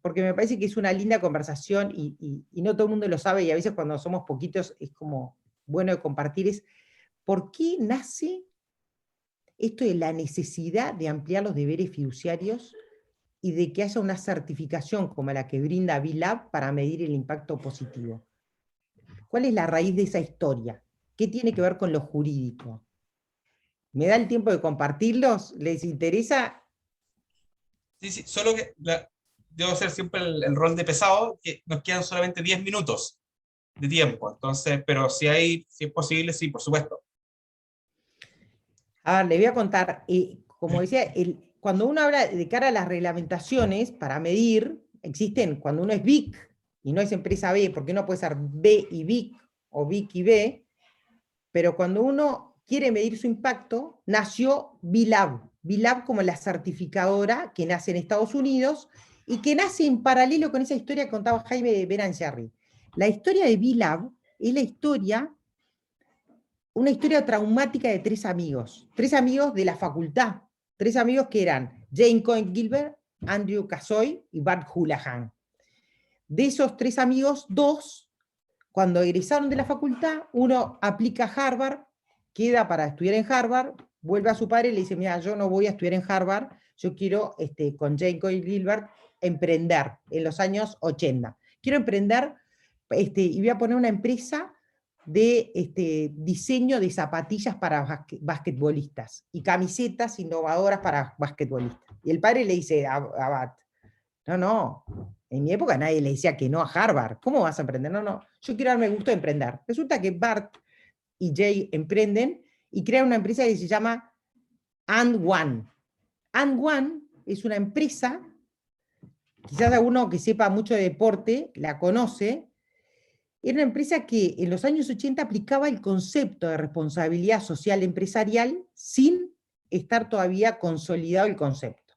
porque me parece que es una linda conversación y no todo el mundo lo sabe, y a veces cuando somos poquitos es como bueno de compartir, es ¿por qué nace esto de la necesidad de ampliar los deberes fiduciarios y de que haya una certificación como la que brinda B-Lab para medir el impacto positivo? ¿Cuál es la raíz de esa historia? ¿Qué tiene que ver con lo jurídico? ¿Me da el tiempo de compartirlos? ¿Les interesa? Sí, sí, solo que debo hacer siempre el rol de pesado, que nos quedan solamente 10 minutos de tiempo, entonces, pero si es posible, sí, por supuesto. A ver, les voy a contar, como decía, cuando uno habla de cara a las reglamentaciones para medir, existen, cuando uno es BIC y no es empresa B, porque uno puede ser B y BIC o BIC y B, pero cuando uno quiere medir su impacto, nació B-Lab. B-Lab como la certificadora que nace en Estados Unidos y que nace en paralelo con esa historia que contaba Jaime de Berangerry. La historia de B-Lab es la historia, una historia traumática de tres amigos de la facultad, tres amigos que eran Jane Cohen Gilbert, Andrew Casoy y Bart Houlihan. De esos tres amigos, dos, cuando egresaron de la facultad, uno aplica a Harvard, queda para estudiar en Harvard, vuelve a su padre y le dice, mira, yo no voy a estudiar en Harvard, yo quiero, con Jane Cohen Gilbert, emprender en los años 80. Quiero emprender, y voy a poner una empresa de diseño de zapatillas para basquetbolistas y camisetas innovadoras para basquetbolistas. Y el padre le dice a Bart, no, en mi época nadie le decía que no a Harvard. ¿Cómo vas a emprender? No, yo quiero darme el gusto de emprender. Resulta que Bart y Jay emprenden y crean una empresa que se llama And1. And1 es una empresa, quizás alguno que sepa mucho de deporte la conoce, era una empresa que en los años 80 aplicaba el concepto de responsabilidad social empresarial sin estar todavía consolidado el concepto.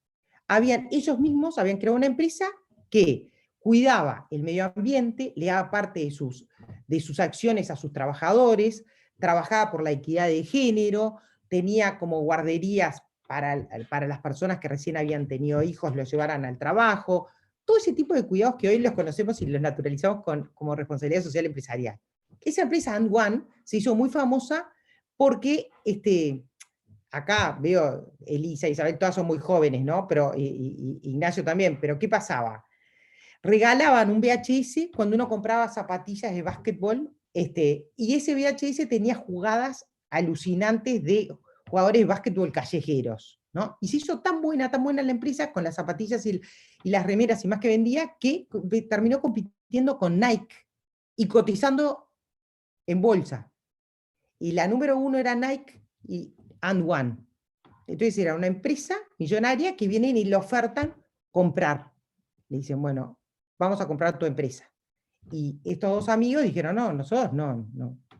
Ellos mismos habían creado una empresa que cuidaba el medio ambiente, le daba parte de sus acciones a sus trabajadores, trabajaba por la equidad de género, tenía como guarderías para las personas que recién habían tenido hijos, los llevaran al trabajo, todo ese tipo de cuidados que hoy los conocemos y los naturalizamos como responsabilidad social empresarial. Esa empresa And1 se hizo muy famosa porque acá veo Elisa, Isabel, todas son muy jóvenes, ¿no? Pero Ignacio también, pero ¿qué pasaba? Regalaban un VHS cuando uno compraba zapatillas de básquetbol Y ese VHS tenía jugadas alucinantes de jugadores de básquetbol callejeros, ¿no? Y se hizo tan buena la empresa con las zapatillas y las remeras y más que vendía, que terminó compitiendo con Nike y cotizando en bolsa. Y la número 1 era Nike and One. Entonces era una empresa millonaria que vienen y le ofertan comprar. Le dicen, bueno, vamos a comprar tu empresa. Y estos dos amigos dijeron, no, nosotros no,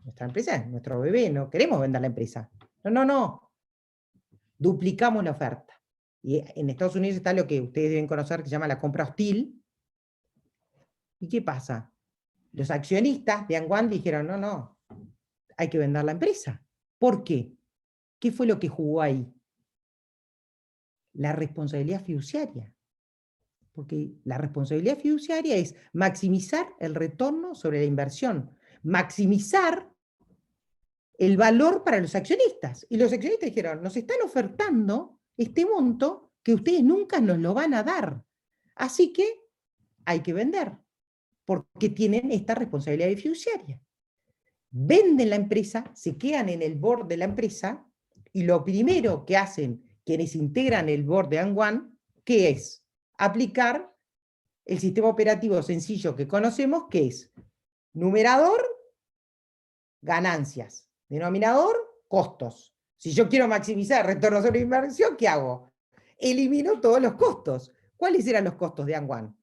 nuestra empresa es nuestro bebé, no queremos vender la empresa. No, duplicamos la oferta. Y en Estados Unidos está lo que ustedes deben conocer, que se llama la compra hostil. ¿Y qué pasa? Los accionistas de Angwan dijeron, no, hay que vender la empresa. ¿Por qué? ¿Qué fue lo que jugó ahí? La responsabilidad fiduciaria. Porque la responsabilidad fiduciaria es maximizar el retorno sobre la inversión, maximizar el valor para los accionistas. Y los accionistas dijeron, nos están ofertando este monto que ustedes nunca nos lo van a dar. Así que hay que vender, porque tienen esta responsabilidad fiduciaria. Venden la empresa, se quedan en el board de la empresa, y lo primero que hacen quienes integran el board de Angwan, ¿qué es? Aplicar el sistema operativo sencillo que conocemos, que es numerador, ganancias, denominador, costos. Si yo quiero maximizar retorno sobre inversión, ¿qué hago? Elimino todos los costos. ¿Cuáles eran los costos de Angwan?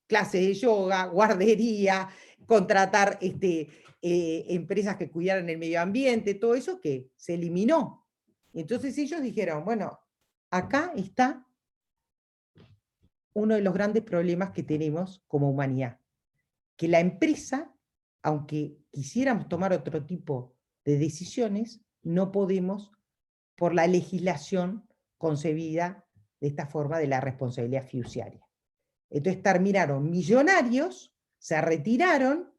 Clases de yoga, guardería, contratar empresas que cuidaran el medio ambiente, todo eso que se eliminó. Entonces ellos dijeron, bueno, acá está uno de los grandes problemas que tenemos como humanidad, que la empresa, aunque quisiéramos tomar otro tipo de decisiones, no podemos por la legislación concebida de esta forma de la responsabilidad fiduciaria. Entonces terminaron millonarios, se retiraron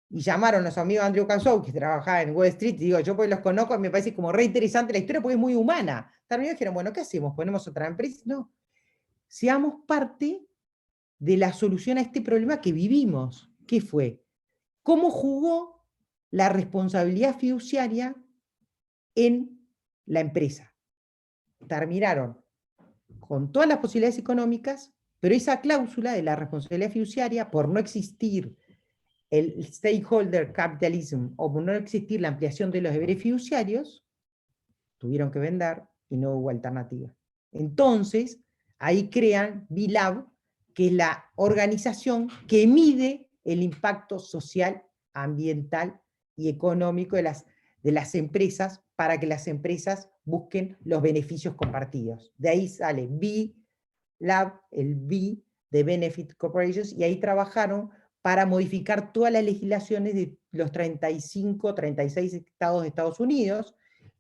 y llamaron a los amigos de Andrew Cansou, que trabajaba en Wall Street, y digo, yo pues los conozco, me parece como re interesante la historia porque es muy humana. Terminaron y dijeron, bueno, ¿qué hacemos? ¿Ponemos otra empresa? No. Seamos parte de la solución a este problema que vivimos. ¿Qué fue? ¿Cómo jugó la responsabilidad fiduciaria en la empresa? Terminaron con todas las posibilidades económicas, pero esa cláusula de la responsabilidad fiduciaria, por no existir el stakeholder capitalism, o por no existir la ampliación de los deberes fiduciarios, tuvieron que vender y no hubo alternativa. Entonces, ahí crean B-Lab, que es la organización que mide el impacto social, ambiental y económico de las empresas, para que las empresas busquen los beneficios compartidos. De ahí sale B-Lab, el B de Benefit Corporations, y ahí trabajaron para modificar todas las legislaciones de los 35, 36 estados de Estados Unidos,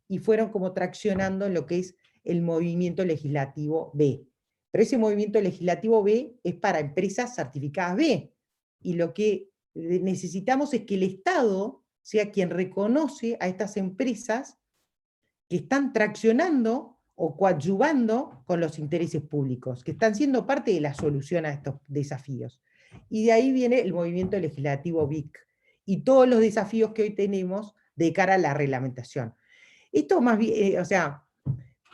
y fueron como traccionando lo que es el movimiento legislativo B. Pero ese movimiento legislativo B es para empresas certificadas B, y lo que necesitamos es que el Estado sea quien reconoce a estas empresas que están traccionando o coadyuvando con los intereses públicos, que están siendo parte de la solución a estos desafíos. Y de ahí viene el movimiento legislativo BIC, y todos los desafíos que hoy tenemos de cara a la reglamentación. Esto más bien, o sea,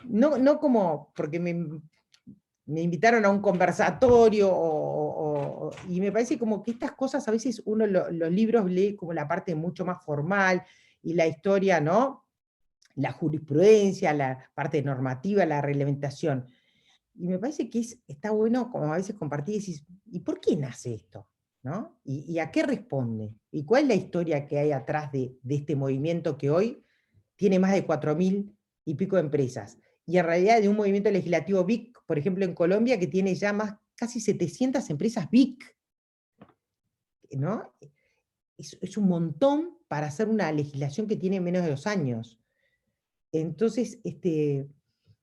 no como porque me invitaron a un conversatorio, y me parece como que estas cosas a veces uno los libros lee como la parte mucho más formal, y la historia, ¿no? La jurisprudencia, la parte normativa, la reglamentación. Y me parece que está bueno como a veces compartir y decir, ¿y por qué nace esto? ¿No? ¿Y a qué responde? ¿Y cuál es la historia que hay atrás de este movimiento que hoy tiene más de 4.000 y pico de empresas? Y en realidad de un movimiento legislativo BIC, por ejemplo en Colombia, que tiene ya casi 700 empresas BIC, ¿no? Es un montón para hacer una legislación que tiene menos de 2 años. Entonces,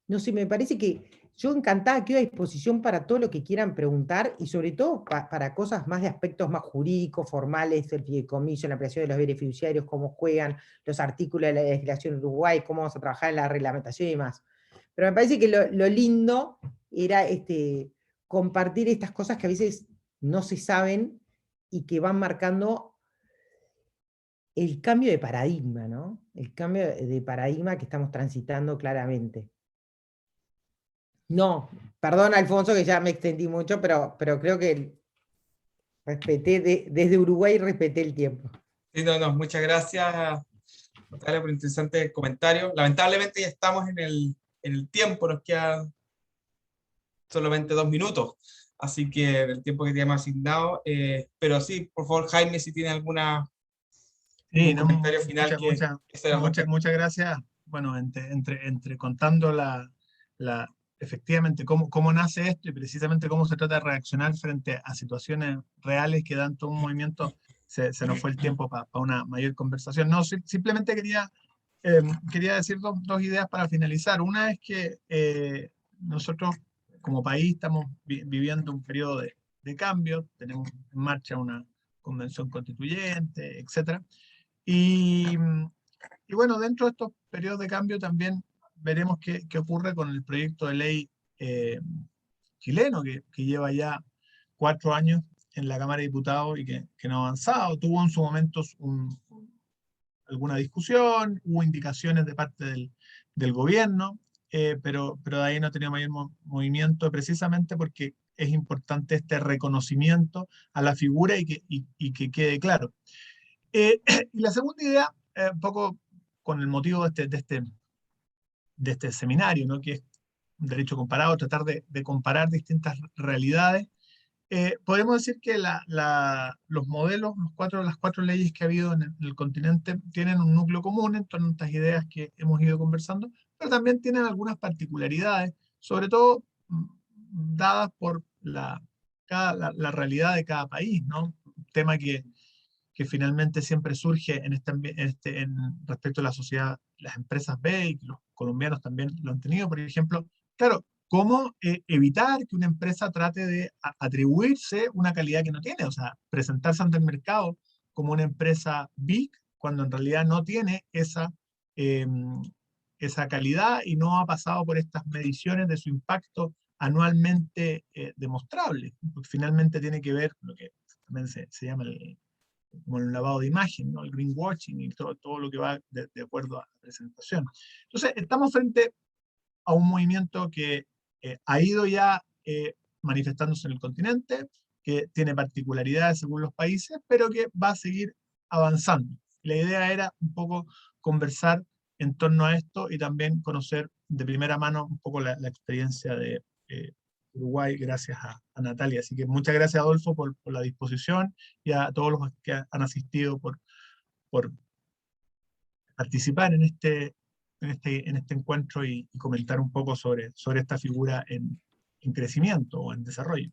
no sé, me parece que yo encantada quedo a disposición para todo lo que quieran preguntar, y sobre todo para cosas más de aspectos más jurídicos, formales, el fideicomiso, la ampliación de los deberes fiduciarios, cómo juegan los artículos de la legislación de Uruguay, cómo vamos a trabajar en la reglamentación y demás. Pero me parece que lo lindo era compartir estas cosas que a veces no se saben y que van marcando el cambio de paradigma, ¿no? El cambio de paradigma que estamos transitando claramente. No, perdón, Alfonso, que ya me extendí mucho, pero creo que respeté, desde Uruguay respeté el tiempo. Sí, no, muchas gracias, Natalia, por el interesante comentario. Lamentablemente ya estamos en el tiempo, nos quedan solamente 2 minutos, así que el tiempo que teníamos asignado, pero sí, por favor, Jaime, si tiene algún Sí, no, comentario final que sea al respecto. muchas gracias. Bueno, entre contando efectivamente cómo nace esto y precisamente cómo se trata de reaccionar frente a situaciones reales que dan todo un movimiento, se nos fue el tiempo para una mayor conversación. No, simplemente quería decir dos ideas para finalizar. Una es que nosotros como país estamos viviendo un periodo de cambio, tenemos en marcha una convención constituyente, etcétera. Y, y bueno, dentro de estos periodos de cambio también veremos qué ocurre con el proyecto de ley chileno, que lleva ya 4 años en la Cámara de Diputados y que no ha avanzado. Tuvo en su momento alguna discusión, hubo indicaciones de parte del gobierno, pero de ahí no tenía mayor movimiento, precisamente porque es importante este reconocimiento a la figura y que quede claro. Y la segunda idea, un poco con el motivo de este seminario, ¿no? Que es un derecho comparado, tratar de comparar distintas realidades. Podemos decir que los modelos, las 4 leyes que ha habido en el continente tienen un núcleo común en torno a estas ideas que hemos ido conversando, pero también tienen algunas particularidades, sobre todo dadas por la realidad de cada país, ¿no? Un tema que finalmente siempre surge respecto a la sociedad, las empresas B, y los colombianos también lo han tenido, por ejemplo. Claro, ¿cómo evitar que una empresa trate de atribuirse una calidad que no tiene? O sea, presentarse ante el mercado como una empresa big, cuando en realidad no tiene eh, esa calidad y no ha pasado por estas mediciones de su impacto anualmente demostrable, porque finalmente tiene que ver lo que también se llama como el lavado de imagen, ¿no? El greenwashing y todo lo que va de acuerdo a la presentación. Entonces, estamos frente a un movimiento que ha ido ya manifestándose en el continente, que tiene particularidades según los países, pero que va a seguir avanzando. La idea era un poco conversar en torno a esto y también conocer de primera mano un poco la experiencia de Uruguay, gracias a Natalia. Así que muchas gracias, Adolfo, por la disposición y a todos los que han asistido por participar en este encuentro y comentar un poco sobre esta figura en crecimiento o en desarrollo.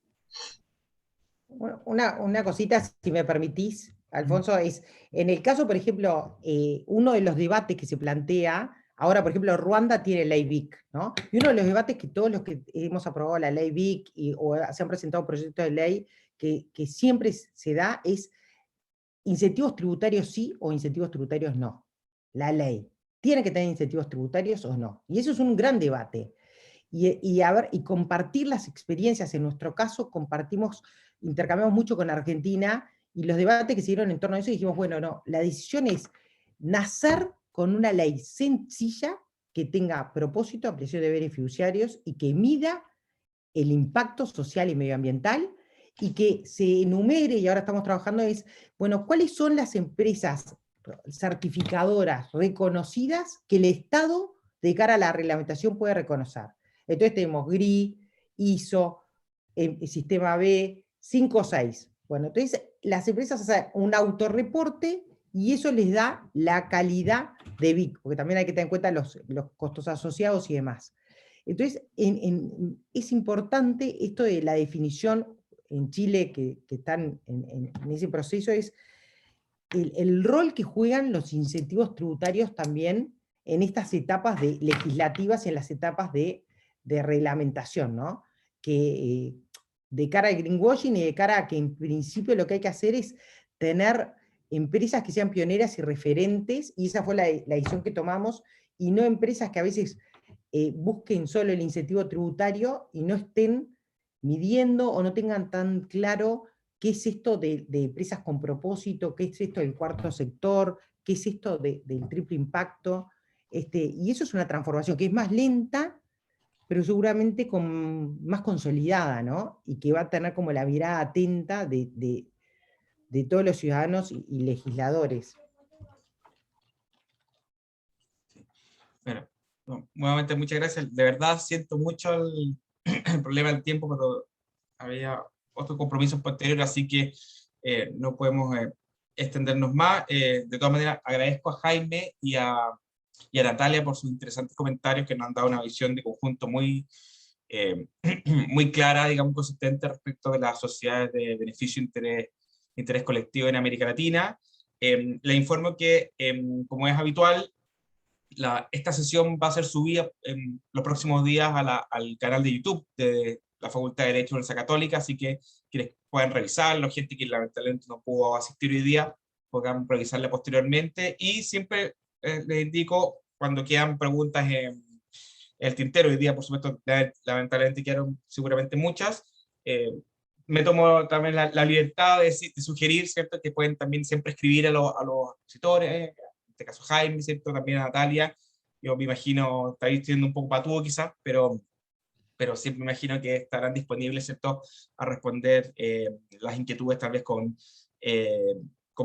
Una cosita, si me permitís, Alfonso, es, en el caso, por ejemplo, uno de los debates que se plantea, ahora, por ejemplo, Ruanda tiene ley BIC, ¿no? Y uno de los debates que todos los que hemos aprobado la ley BIC o se han presentado proyectos de ley que siempre se da es incentivos tributarios sí o incentivos tributarios no. La ley. ¿Tiene que tener incentivos tributarios o no? Y eso es un gran debate. Y compartir las experiencias, en nuestro caso, intercambiamos mucho con Argentina, y los debates que se dieron en torno a eso, dijimos, bueno, no, la decisión es nacer con una ley sencilla que tenga propósito, ampliación de deberes fiduciarios y que mida el impacto social y medioambiental, y que se enumere, y ahora estamos trabajando, es, bueno, ¿cuáles son las empresas certificadoras reconocidas que el Estado, de cara a la reglamentación, puede reconocer? Entonces tenemos GRI, ISO, Sistema B, 5 o 6. Bueno, entonces las empresas hacen un autorreporte y eso les da la calidad de BIC, porque también hay que tener en cuenta los costos asociados y demás. Entonces, es importante esto de la definición en Chile, que están en ese proceso, es el rol que juegan los incentivos tributarios también en estas etapas legislativas y en las etapas de reglamentación, ¿no? Que de cara al greenwashing y de cara a que en principio lo que hay que hacer es tener empresas que sean pioneras y referentes, y esa fue la decisión que tomamos, y no empresas que a veces busquen solo el incentivo tributario y no estén midiendo o no tengan tan claro qué es esto de empresas con propósito, qué es esto del cuarto sector, qué es esto del triple impacto. Y eso es una transformación que es más lenta, pero seguramente más consolidada, ¿no? Y que va a tener como la mirada atenta de todos los ciudadanos y legisladores. Bueno, no, nuevamente muchas gracias. De verdad siento mucho el problema del tiempo, pero había otros compromisos posteriores, así que no podemos extendernos más. De todas maneras, agradezco a Jaime y a Natalia por sus interesantes comentarios que nos han dado una visión de conjunto muy, muy clara, digamos, consistente respecto de las sociedades de beneficio e interés colectivo en América Latina. Le informo que, como es habitual, esta sesión va a ser subida en los próximos días al canal de YouTube de la Facultad de Derecho de la Universidad Católica, así que quienes puedan revisarlo, gente que lamentablemente no pudo asistir hoy día, puedan revisarla posteriormente, y siempre les indico, cuando quedan preguntas en el tintero, hoy día por supuesto lamentablemente quedaron seguramente muchas, me tomo también la libertad de sugerir, ¿cierto?, que pueden también siempre escribir a los expositores, en este caso Jaime, ¿cierto?, también a Natalia. Yo me imagino, estáis siendo un poco patudo quizás, pero siempre me imagino que estarán disponibles, ¿cierto?, a responder las inquietudes tal vez con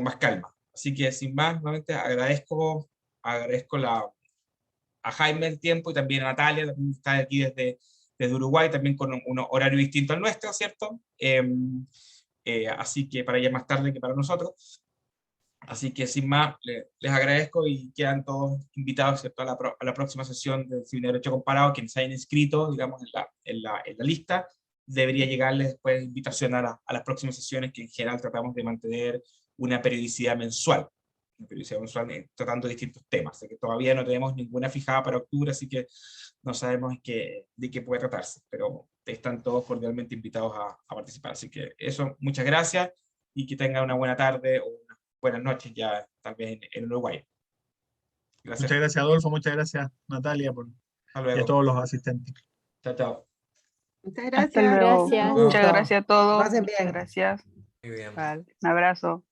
más calma. Así que sin más, nuevamente agradezco a Jaime el tiempo, y también a Natalia, también está aquí desde Uruguay, también con un horario distinto al nuestro, ¿cierto? Así que para ella más tarde que para nosotros. Así que sin más, les agradezco, y quedan todos invitados, ¿cierto?, a la próxima sesión del Seminario de Derecho Comparado. Quienes hayan inscrito, digamos, en la lista, debería llegarles después invitación a las próximas sesiones, que en general tratamos de mantener una periodicidad mensual. Tratando distintos temas. Así que todavía no tenemos ninguna fijada para octubre, así que no sabemos de qué puede tratarse, pero están todos cordialmente invitados a participar. Así que eso, muchas gracias, y que tengan una buena tarde o unas buenas noches ya tal vez en Uruguay. Gracias. Muchas gracias, Adolfo. Muchas gracias, Natalia, Hasta y a luego. todos los asistentes. Chao, chao. Muchas Hasta gracias. luego. Gracias. Un gusto. Muchas gracias a todos. Pasen Muchas bien. gracias. Muy bien. Vale, un abrazo.